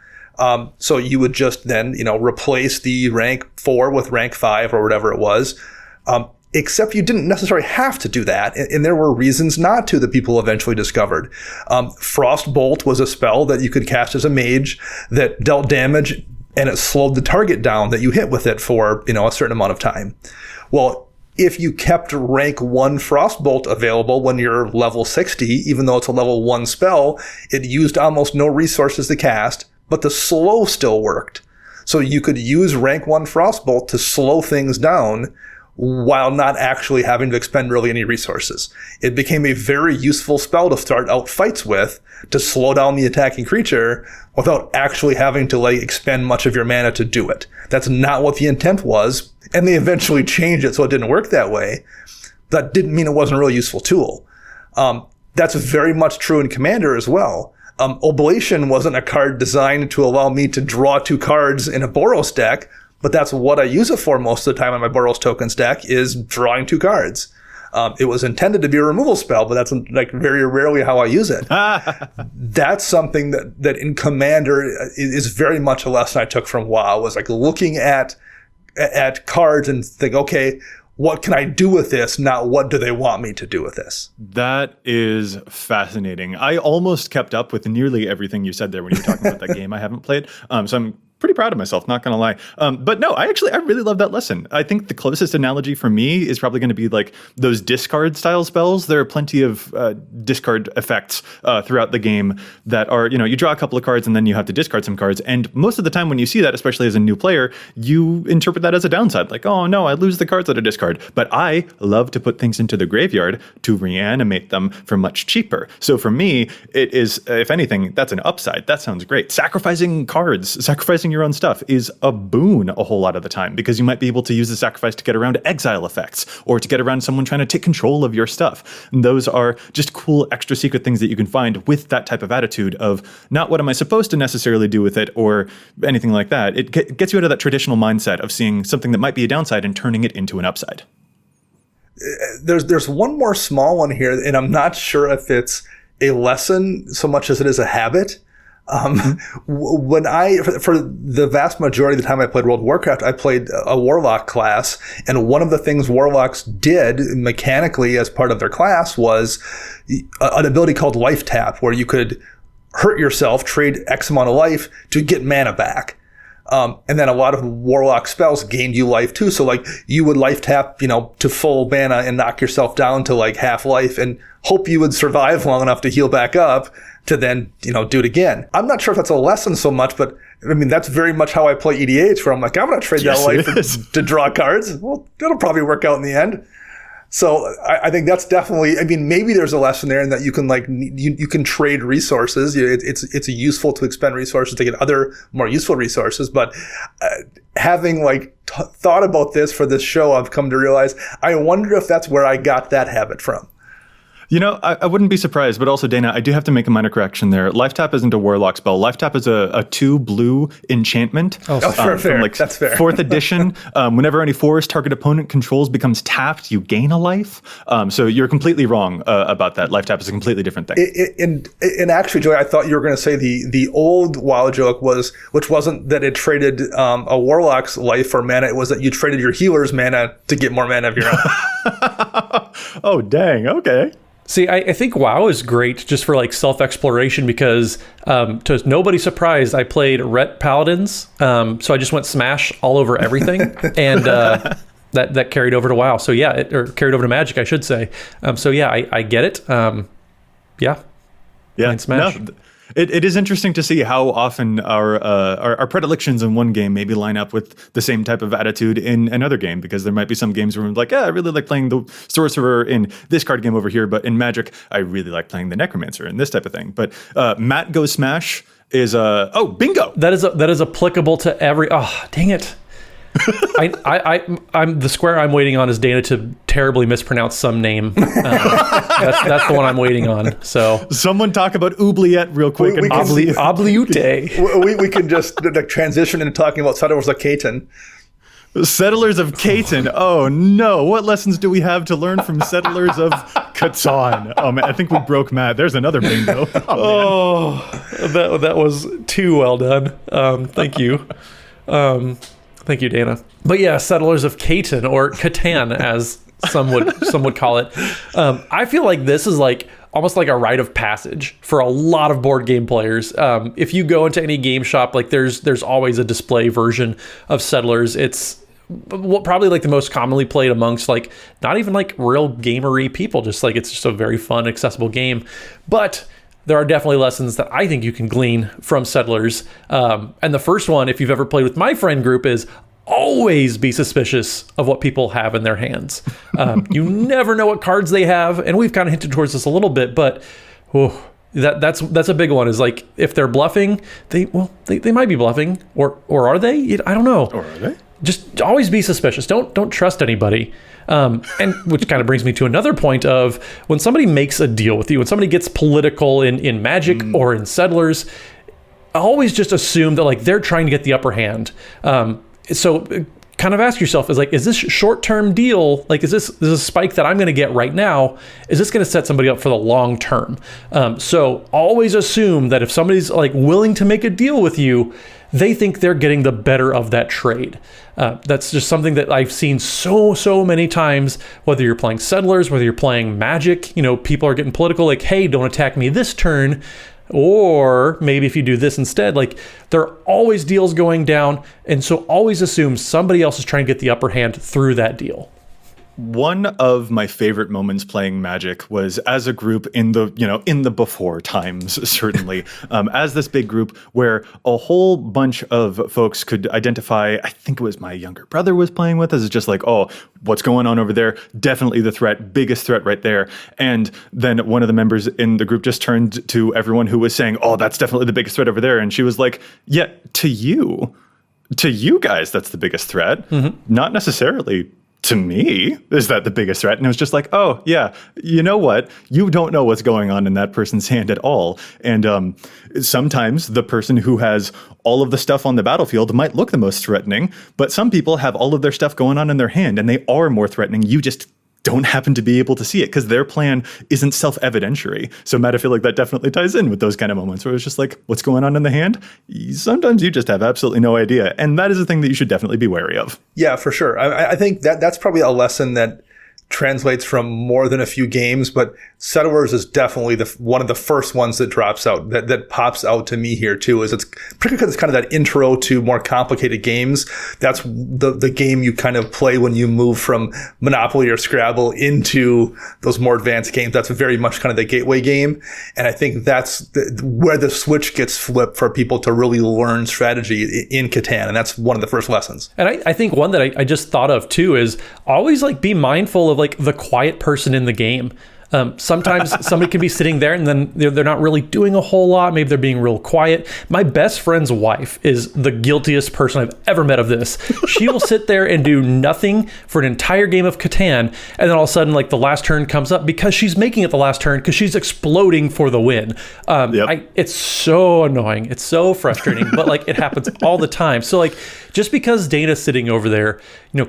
C: So you would just then, replace the rank 4 with rank 5 or whatever it was. Except you didn't necessarily have to do that, and there were reasons not to that people eventually discovered. Frostbolt was a spell that you could cast as a mage that dealt damage, and it slowed the target down that you hit with it for a certain amount of time. Well, if you kept rank 1 Frostbolt available when you're level 60, even though it's a level 1 spell, it used almost no resources to cast, but the slow still worked. So you could use rank 1 Frostbolt to slow things down while not actually having to expend really any resources. It became a very useful spell to start out fights with to slow down the attacking creature without actually having to expend much of your mana to do it. That's not what the intent was, and they eventually changed it so it didn't work that way. That didn't mean it wasn't a really useful tool. That's very much true in Commander as well. Oblation wasn't a card designed to allow me to draw 2 cards in a Boros deck, but that's what I use it for most of the time on my Boros tokens deck, is drawing 2 cards. It was intended to be a removal spell, but that's very rarely how I use it. That's something that in Commander is very much a lesson I took from WoW, was looking at cards and think, okay, what can I do with this? Not what do they want me to do with this?
A: That is fascinating. I almost kept up with nearly everything you said there when you were talking about that game I haven't played. So I'm pretty proud of myself, not going to lie. But no, I really love that lesson. I think the closest analogy for me is probably going to be those discard style spells. There are plenty of discard effects throughout the game that are, you draw a couple of cards and then you have to discard some cards. And most of the time when you see that, especially as a new player, you interpret that as a downside. Oh no, I lose the cards that I discard. But I love to put things into the graveyard to reanimate them for much cheaper. So for me, it is, if anything, that's an upside. That sounds great. Sacrificing cards, sacrificing your own stuff is a boon a whole lot of the time, because you might be able to use the sacrifice to get around exile effects or to get around someone trying to take control of your stuff. And those are just cool extra secret things that you can find with that type of attitude of not what am I supposed to necessarily do with it or anything like that. It gets you out of that traditional mindset of seeing something that might be a downside and turning it into an upside.
C: There's one more small one here, and I'm not sure if it's a lesson so much as it is a habit. When for the vast majority of the time I played World of Warcraft, I played a Warlock class, and one of the things Warlocks did mechanically as part of their class was an ability called Life Tap, where you could hurt yourself, trade X amount of life to get mana back. And then a lot of Warlock spells gained you life too. So you would Life Tap, to full mana and knock yourself down to half life and hope you would survive long enough to heal back up to then, do it again. I'm not sure if that's a lesson so much, but that's very much how I play EDH, where I'm I'm going to trade that life to draw cards. Well, that'll probably work out in the end. So I think that's definitely, I mean, maybe there's a lesson there in that you can you can trade resources. It's useful to expend resources to get other more useful resources. But having thought about this for this show, I've come to realize, I wonder if that's where I got that habit from.
A: I wouldn't be surprised, but also, Dana, I do have to make a minor correction there. Life Tap isn't a Warlock spell. Life Tap is a 2 blue enchantment.
C: Fair.
A: From
C: That's fair.
A: 4th edition. Whenever any forest target opponent controls becomes tapped, you gain a life. So you're completely wrong about that. Life Tap is a completely different thing.
C: And actually, Joey, I thought you were going to say the old WoW joke which wasn't that it traded a Warlock's life for mana. It was that you traded your healer's mana to get more mana of your own.
A: Oh, dang. Okay.
B: See, I think WoW is great just for self-exploration because to nobody's surprise, I played Ret Paladins. So I just went Smash all over everything. And that carried over to WoW. So yeah, or carried over to Magic, I should say. So yeah, I get it. Yeah. Smash.
A: No, it is interesting to see how often our predilections in one game maybe line up with the same type of attitude in another game, because there might be some games where I'm like, I really like playing the Sorcerer in this card game over here, but in Magic, I really like playing the Necromancer and this type of thing. But Matt Goes Smash is bingo.
B: That is applicable to every. Oh, dang it. I'm the square I'm waiting on is Dana to terribly mispronounce some name. That's the one I'm waiting on. So
A: someone talk about oubliette real quick.
B: Obliute.
C: We can just transition into talking about Settlers of Catan.
A: Settlers of Catan. Oh no! What lessons do we have to learn from Settlers of Catan? Oh man, I think we broke Matt. There's another bingo.
B: That was too well done. Thank you. Thank you, Dana. But yeah, Settlers of Catan, or Catan, as some would call it. I feel like this is almost like a rite of passage for a lot of board game players. If you go into any game shop, there's always a display version of Settlers. It's probably the most commonly played amongst not even real gamery people. It's just a very fun, accessible game. But there are definitely lessons that I think you can glean from Settlers. And the first one, if you've ever played with my friend group, is always be suspicious of what people have in their hands. You never know what cards they have. And we've kind of hinted towards this a little bit, but that's a big one, is if they're bluffing, they might be bluffing, or are they? I don't know.
A: Or are they?
B: Just always be suspicious. Don't trust anybody. And which kind of brings me to another point of when somebody makes a deal with you, when somebody gets political in Magic or in Settlers, always just assume that they're trying to get the upper hand. So kind of ask yourself, is this short-term deal? Is this a spike that I'm going to get right now? Is this going to set somebody up for the long term? So always assume that if somebody's willing to make a deal with you, they think they're getting the better of that trade. That's just something that I've seen so many times, whether you're playing Settlers, whether you're playing Magic, people are getting political, hey, don't attack me this turn. Or maybe if you do this instead, there are always deals going down. And so always assume somebody else is trying to get the upper hand through that deal.
A: One of my favorite moments playing Magic was as a group in the before times, certainly, as this big group where a whole bunch of folks could identify. I think it was my younger brother was playing with us. It's just what's going on over there? Definitely the threat, biggest threat right there. And then one of the members in the group just turned to everyone who was saying, oh, that's definitely the biggest threat over there. And she was like, yeah, to you guys, that's the biggest threat. Mm-hmm. Not necessarily to me, is that the biggest threat? And it was just oh, yeah, you know what? You don't know what's going on in that person's hand at all. And sometimes the person who has all of the stuff on the battlefield might look the most threatening, but some people have all of their stuff going on in their hand and they are more threatening. You just don't happen to be able to see it because their plan isn't self-evidentiary. So Matt, I feel like that definitely ties in with those kind of moments where it's just what's going on in the hand? Sometimes you just have absolutely no idea. And that is a thing that you should definitely be wary of.
C: Yeah, for sure. I think that's probably a lesson that translates from more than a few games, but Settlers is definitely one of the first ones that drops out, that pops out to me here too, is it's particularly because it's kind of that intro to more complicated games. That's the game you kind of play when you move from Monopoly or Scrabble into those more advanced games. That's very much kind of the gateway game. And I think that's where the switch gets flipped for people to really learn strategy in Catan. And that's one of the first lessons.
B: And I think one that I just thought of too is always be mindful of like the quiet person in the game. Sometimes somebody can be sitting there and then they're not really doing a whole lot. Maybe they're being real quiet. My best friend's wife is the guiltiest person I've ever met of this. She will sit there and do nothing for an entire game of Catan, and then all of a sudden, like, the last turn comes up because she's making it the last turn because she's exploding for the win. It's so annoying. It's so frustrating, but like, it happens all the time. So like, just because Dana's sitting over there,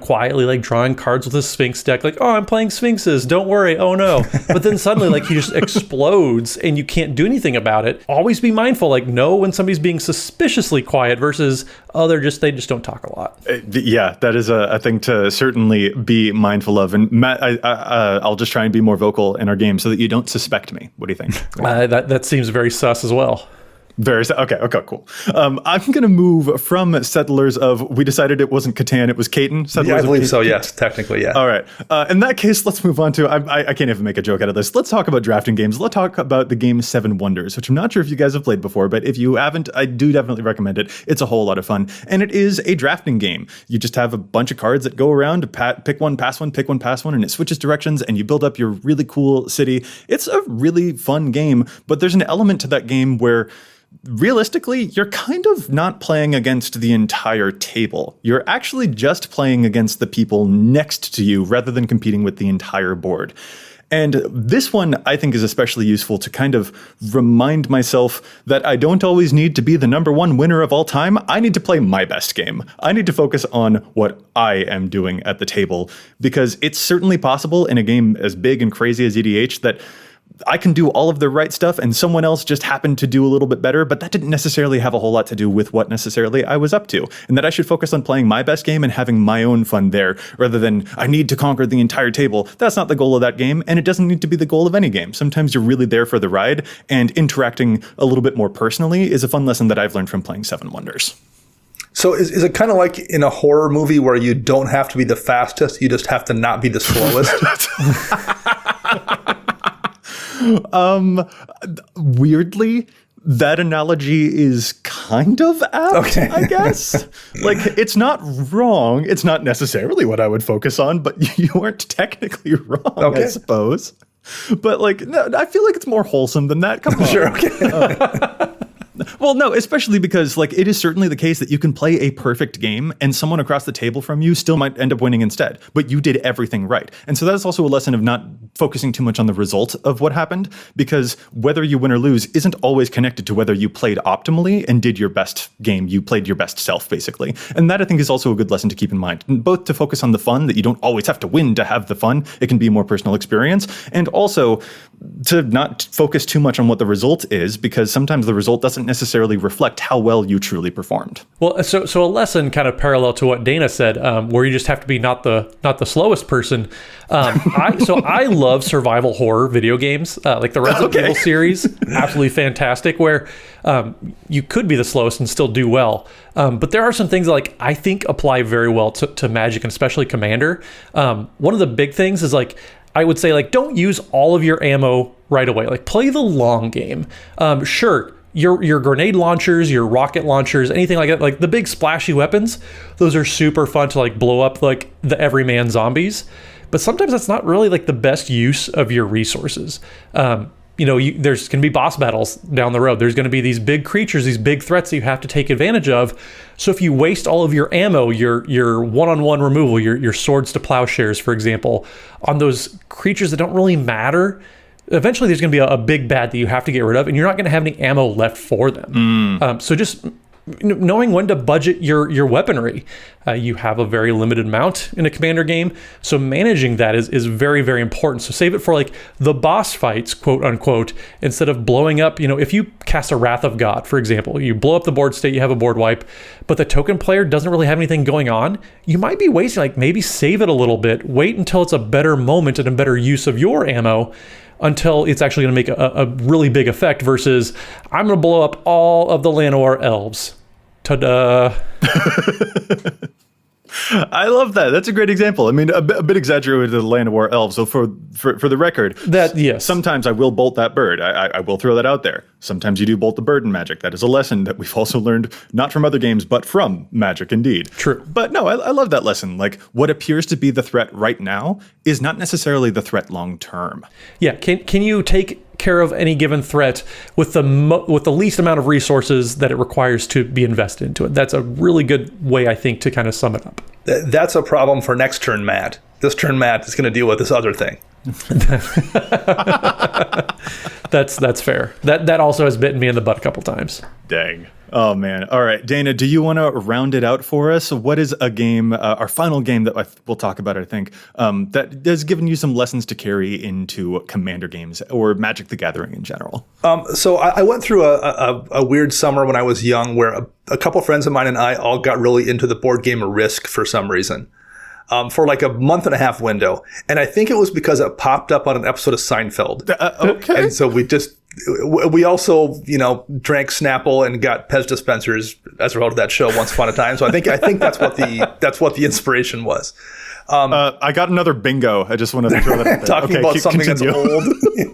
B: quietly like drawing cards with a Sphinx deck, like, oh, I'm playing Sphinxes, don't worry, oh no. But then suddenly, like, he just explodes and you can't do anything about it. Always be mindful, like, know when somebody's being suspiciously quiet versus, oh, they just don't talk a lot.
A: Yeah, that is a thing to certainly be mindful of. And Matt, I'll just try and be more vocal in our game so that you don't suspect me. What do you think?
B: That seems very sus as well.
A: Okay, cool. I'm going to move from Settlers of, we decided it wasn't Catan, it was Catan.
C: Yeah, I believe so, yes, technically, yeah.
A: All right. In that case, let's move on to, I can't even make a joke out of this. Let's talk about drafting games. Let's talk about the game Seven Wonders, which I'm not sure if you guys have played before, but if you haven't, I do definitely recommend it. It's a whole lot of fun. And it is a drafting game. You just have a bunch of cards that go around, pick one, pass one, pick one, pass one, and it switches directions, and you build up your really cool city. It's a really fun game, but there's an element to that game where realistically, you're kind of not playing against the entire table. You're actually just playing against the people next to you rather than competing with the entire board. And this one, I think, is especially useful to kind of remind myself that I don't always need to be the number one winner of all time. I need to play my best game. I need to focus on what I am doing at the table, because it's certainly possible in a game as big and crazy as EDH that I can do all of the right stuff and someone else just happened to do a little bit better, but that didn't necessarily have a whole lot to do with what necessarily I was up to. And that I should focus on playing my best game and having my own fun there, rather than I need to conquer the entire table. That's not the goal of that game, and it doesn't need to be the goal of any game. Sometimes you're really there for the ride, and interacting a little bit more personally is a fun lesson that I've learned from playing Seven Wonders.
C: So is it kind of like in a horror movie where you don't have to be the fastest, you just have to not be the slowest?
A: Weirdly, that analogy is kind of apt, okay. I guess. Like, it's not wrong. It's not necessarily what I would focus on, but you aren't technically wrong, okay. I suppose. But like, no, I feel like it's more wholesome than that. Come on.
C: Sure, okay.
A: Well, no, especially because like it is certainly the case that you can play a perfect game and someone across the table from you still might end up winning instead, but you did everything right. And so that's also a lesson of not focusing too much on the result of what happened, because whether you win or lose isn't always connected to whether you played optimally and did your best game. You played your best self, basically. And that I think is also a good lesson to keep in mind, both to focus on the fun, that you don't always have to win to have the fun. It can be a more personal experience. And also to not focus too much on what the result is, because sometimes the result doesn't necessarily reflect how well you truly performed.
B: Well, so a lesson kind of parallel to what Dana said, where you just have to be not the slowest person. I love survival horror video games, like the Resident Evil series, absolutely fantastic, where you could be the slowest and still do well. But there are some things that, like, I think apply very well to Magic, and especially Commander. One of the big things is, like, I would say, like, don't use all of your ammo right away. Like, play the long game. Sure, your grenade launchers, your rocket launchers, anything like that, like the big splashy weapons, those are super fun to like blow up like the everyman zombies. But sometimes that's not really like the best use of your resources. There's going to be boss battles down the road. There's going to be these big creatures, these big threats that you have to take advantage of. So if you waste all of your ammo, your one-on-one removal, your swords to plowshares, for example, on those creatures that don't really matter, eventually there's going to be a big bad that you have to get rid of, and you're not going to have any ammo left for them. So just knowing when to budget your weaponry. You have a very limited amount in a Commander game, so managing that is very, very important. So save it for like the boss fights, quote unquote, instead of blowing up. If you cast a Wrath of God, for example, you blow up the board state, you have a board wipe, but the token player doesn't really have anything going on, you might be wasting, like, maybe save it a little bit, wait until it's a better moment and a better use of your ammo, until it's actually going to make a really big effect, versus I'm going to blow up all of the Llanowar elves. Ta-da!
A: I love that. That's a great example. I mean, a bit exaggerated with the Land of War elves. So for the record,
B: yes.
A: Sometimes I will bolt that bird. I will throw that out there. Sometimes you do bolt the bird in Magic. That is a lesson that we've also learned, not from other games, but from Magic indeed.
B: True.
A: But no, I love that lesson. Like, what appears to be the threat right now is not necessarily the threat long term.
B: Yeah. Can you take care of any given threat with the least amount of resources that it requires to be invested into it? That's a really good way, I think, to kind of sum it up.
C: That's a problem for next turn, Matt. This turn, Matt is going to deal with this other thing.
B: That's fair. That also has bitten me in the butt a couple times.
A: Dang. Oh, man. All right. Dana, do you want to round it out for us? What is a game, our final game that we'll talk about, I think, that has given you some lessons to carry into Commander games or Magic the Gathering in general?
C: So I went through a weird summer when I was young where a couple friends of mine and I all got really into the board game Risk for some reason. For like a month and a half window. And I think it was because it popped up on an episode of Seinfeld.
A: Okay.
C: And so we also, drank Snapple and got Pez dispensers as a result of that show once upon a time. So I think that's what the inspiration was.
A: I got another bingo. I just wanted to throw that out there.
C: Talking about something
A: continue.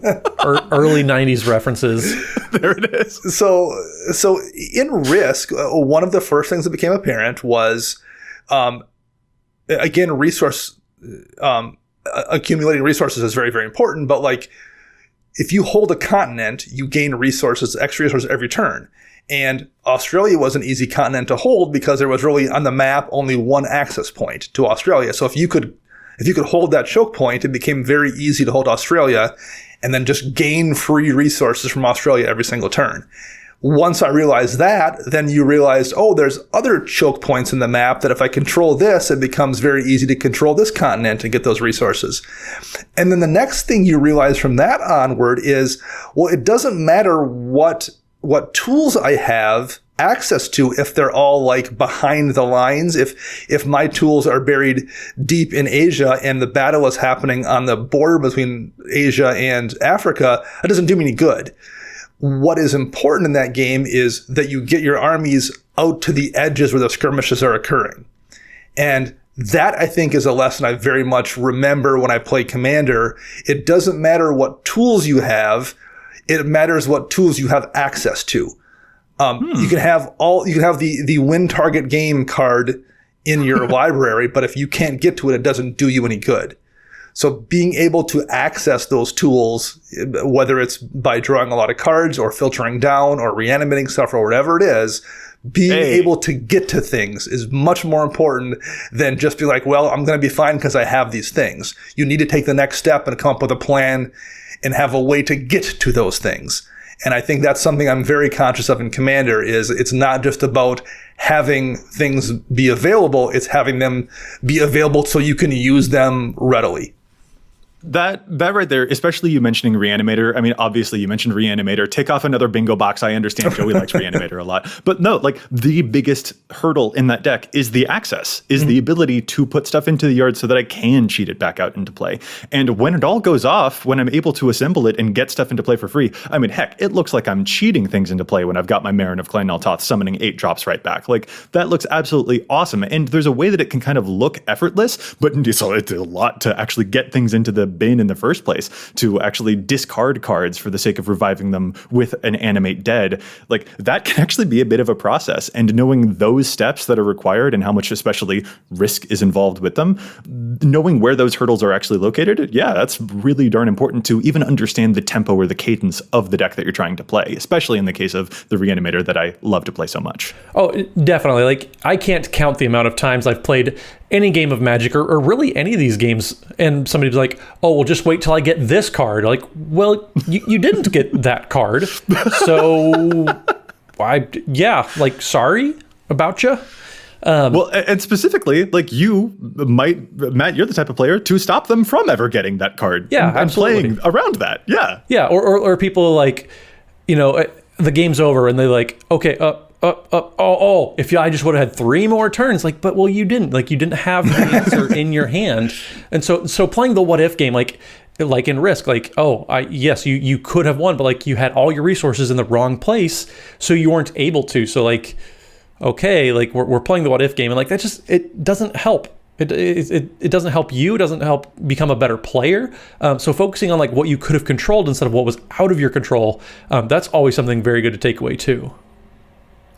C: that's old.
B: Early 90s references.
A: There it is.
C: So in Risk, one of the first things that became apparent was, again, accumulating resources is very, very important. But like, if you hold a continent, you gain extra resources every turn. And Australia was an easy continent to hold because there was really on the map only one access point to Australia. So if you could hold that choke point, it became very easy to hold Australia and then just gain free resources from Australia every single turn. Once I realized that, then you realized, there's other choke points in the map that if I control this, it becomes very easy to control this continent and get those resources. And then the next thing you realize from that onward is, it doesn't matter what tools I have access to if they're all like behind the lines. If my tools are buried deep in Asia and the battle is happening on the border between Asia and Africa, that doesn't do me any good. What is important in that game is that you get your armies out to the edges where the skirmishes are occurring. And that, I think, is a lesson I very much remember when I play Commander. It doesn't matter what tools you have. It matters what tools you have access to. You can have the win target game card in your library, but if you can't get to it, it doesn't do you any good. So being able to access those tools, whether it's by drawing a lot of cards or filtering down or reanimating stuff or whatever it is, being able to get to things is much more important than just be like, I'm going to be fine because I have these things. You need to take the next step and come up with a plan and have a way to get to those things. And I think that's something I'm very conscious of in Commander is it's not just about having things be available, it's having them be available so you can use them readily.
A: That right there, especially you mentioning Reanimator. I mean, obviously you mentioned Reanimator. Take off another bingo box. I understand Joey likes Reanimator a lot. But no, like the biggest hurdle in that deck is the access, is the ability to put stuff into the yard so that I can cheat it back out into play. And when it all goes off, when I'm able to assemble it and get stuff into play for free, I mean, heck, it looks like I'm cheating things into play when I've got my Marin of Clan Toth summoning 8 drops right back. Like, that looks absolutely awesome. And there's a way that it can kind of look effortless, but so it's a lot to actually get things into the bin in the first place, to actually discard cards for the sake of reviving them with an animate dead. Like, that can actually be a bit of a process, and knowing those steps that are required and how much especially risk is involved with them, knowing where those hurdles are actually located, that's really darn important to even understand the tempo or the cadence of the deck that you're trying to play, especially in the case of the Reanimator that I love to play so much.
B: Oh, definitely. Like, I can't count the amount of times I've played any game of Magic or really any of these games, and somebody's like, well, just wait till I get this card. Like, well, you didn't get that card. So, sorry about you.
A: Well, and specifically, like, you might, Matt, you're the type of player to stop them from ever getting that card.
B: Yeah,
A: and playing around that. Yeah.
B: Yeah, or people like, the game's over and they like, okay, I just would have had 3 more turns. Like, but you didn't have the answer in your hand. And so playing the what if game, like in Risk, like, you could have won, but like you had all your resources in the wrong place, so you weren't able to. So like, okay, like we're playing the what if game, and like that just, it doesn't help. It doesn't help you. It doesn't help become a better player. So focusing on like what you could have controlled instead of what was out of your control, that's always something very good to take away too.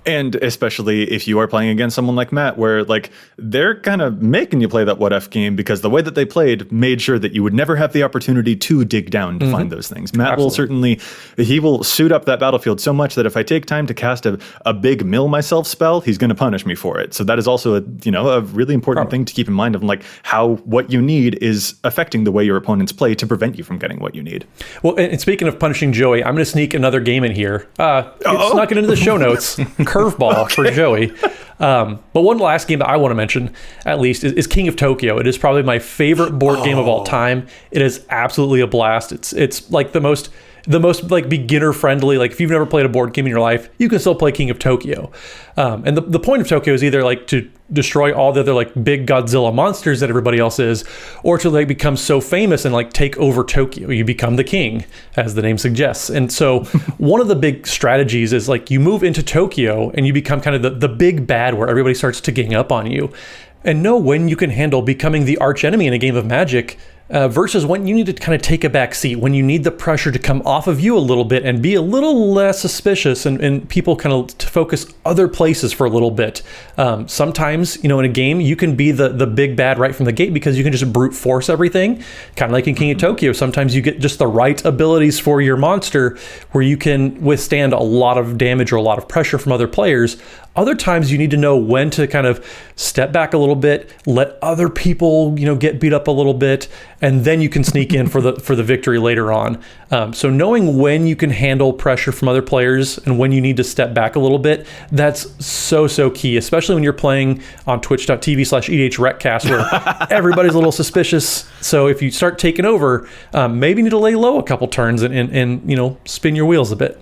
A: And especially if you are playing against someone like Matt, where like they're kind of making you play that what if game because the way that they played made sure that you would never have the opportunity to dig down to find those things. Matt will certainly, he will suit up that battlefield so much that if I take time to cast a big mill myself spell, he's going to punish me for it. So that is also a really important thing to keep in mind of like how what you need is affecting the way your opponents play to prevent you from getting what you need.
B: Well, and speaking of punishing Joey, I'm going to sneak another game in here. It's not getting into the show notes. Curveball for Joey. But one last game that I want to mention, at least, is King of Tokyo. It is probably my favorite board game of all time. It is absolutely a blast. It's like the most like beginner friendly. Like if you've never played a board game in your life, you can still play King of Tokyo. And the point of Tokyo is either like to destroy all the other like big Godzilla monsters that everybody else is, or to like become so famous and like take over Tokyo. You become the king, as the name suggests. And so one of the big strategies is like you move into Tokyo and you become kind of the big bad where everybody starts to gang up on you. And know when you can handle becoming the arch enemy in a game of Magic versus when you need to kind of take a back seat, when you need the pressure to come off of you a little bit and be a little less suspicious and people kind of to focus other places for a little bit. Sometimes, in a game, you can be the big bad right from the gate because you can just brute force everything. Kind of like in King of Tokyo, sometimes you get just the right abilities for your monster where you can withstand a lot of damage or a lot of pressure from other players. Other times you need to know when to kind of step back a little bit, let other people, get beat up a little bit, and then you can sneak in for the victory later on. So knowing when you can handle pressure from other players and when you need to step back a little bit, that's so key, especially when you're playing on twitch.tv/EDHRECast where everybody's a little suspicious. So if you start taking over, maybe you need to lay low a couple turns and spin your wheels a bit.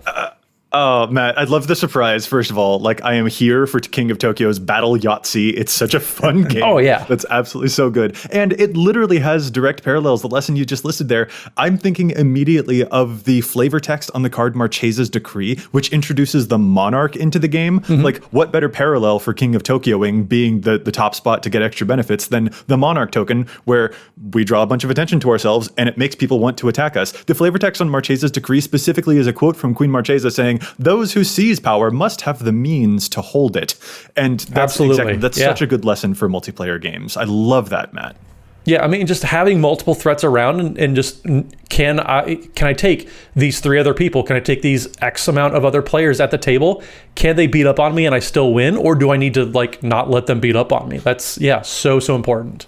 A: Oh, Matt, I love the surprise. First of all, like I am here for King of Tokyo's Battle Yahtzee. It's such a fun game.
B: Oh, yeah.
A: That's absolutely so good. And it literally has direct parallels. The lesson you just listed there, I'm thinking immediately of the flavor text on the card Marchesa's Decree, which introduces the Monarch into the game. Like what better parallel for King of Tokyoing being the top spot to get extra benefits than the Monarch token, where we draw a bunch of attention to ourselves and it makes people want to attack us. The flavor text on Marchesa's Decree specifically is a quote from Queen Marchesa saying, "Those who seize power must have the means to hold it." And that's such a good lesson for multiplayer games. I love that, Matt.
B: Yeah, I mean, just having multiple threats around and just can I take these three other people? Can I take these X amount of other players at the table? Can they beat up on me and I still win? Or do I need to like not let them beat up on me? That's so important.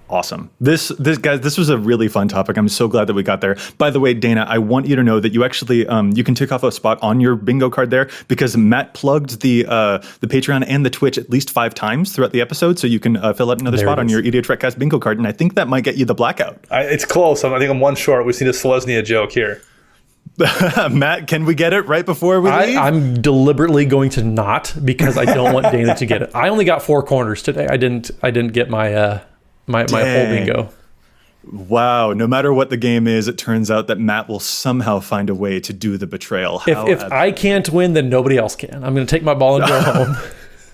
A: Awesome. This guys, this was a really fun topic. I'm so glad that we got there. By the way, Dana, I want you to know that you actually you can tick off a spot on your bingo card there because Matt plugged the Patreon and the Twitch at least 5 times throughout the episode, so you can fill out another spot on your EDHRECast bingo card, and I think that might get you the blackout.
C: It's close. I think I'm one short. We see the Selesnya joke here.
A: Matt, can we get it right before we leave?
B: I'm deliberately going to not because I don't want Dana to get it. I only got 4 corners today. I didn't get my my whole bingo.
A: Wow. No matter what the game is, it turns out that Matt will somehow find a way to do the betrayal.
B: If I can't win, then nobody else can. I'm going to take my ball and go home.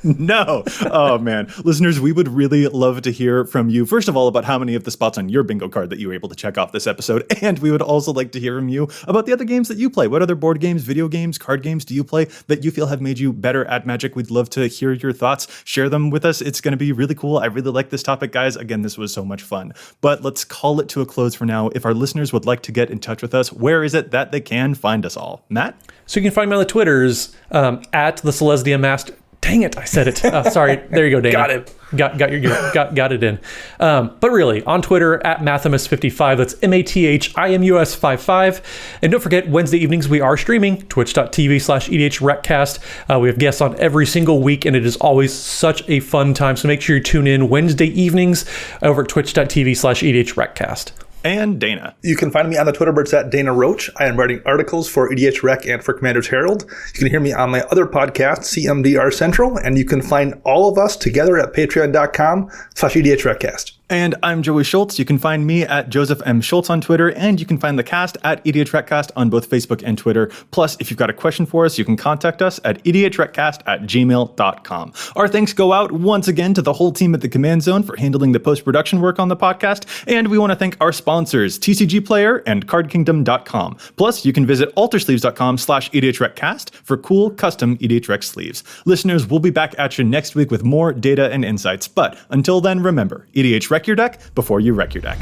A: No. Oh, man. Listeners, we would really love to hear from you, first of all, about how many of the spots on your bingo card that you were able to check off this episode. And we would also like to hear from you about the other games that you play. What other board games, video games, card games do you play that you feel have made you better at Magic? We'd love to hear your thoughts. Share them with us. It's going to be really cool. I really like this topic, guys. Again, this was so much fun. But let's call it to a close for now. If our listeners would like to get in touch with us, where is it that they can find us all? Matt?
B: So you can find me on the Twitters at the Selesnya Master. Dang it, I said it. Sorry. There you go, Dana.
C: Got it.
B: Got it in. But really, on Twitter, at Mathimus55. That's MATHIMUS55. And don't forget, Wednesday evenings we are streaming, twitch.tv/EDHRECast. We have guests on every single week, and it is always such a fun time. So make sure you tune in Wednesday evenings over at twitch.tv/EDHRECast.
A: And Dana.
C: You can find me on the Twitter birds at Dana Roach. I am writing articles for EDHREC and for Commander's Herald. You can hear me on my other podcast, CMDR Central, and you can find all of us together at patreon.com/EDHRECast.
A: And I'm Joey Schultz. You can find me at Joseph M. Schultz on Twitter, and you can find the cast at EDHRECast on both Facebook and Twitter. Plus, if you've got a question for us, you can contact us at EDHRECast@gmail.com. Our thanks go out once again to the whole team at the Command Zone for handling the post-production work on the podcast, and we want to thank our sponsors, TCG Player and CardKingdom.com. Plus, you can visit altersleeves.com/EDHRECast for cool, custom EDHREC sleeves. Listeners, we'll be back at you next week with more data and insights. But until then, remember, EDH Wreck your deck before you wreck your deck.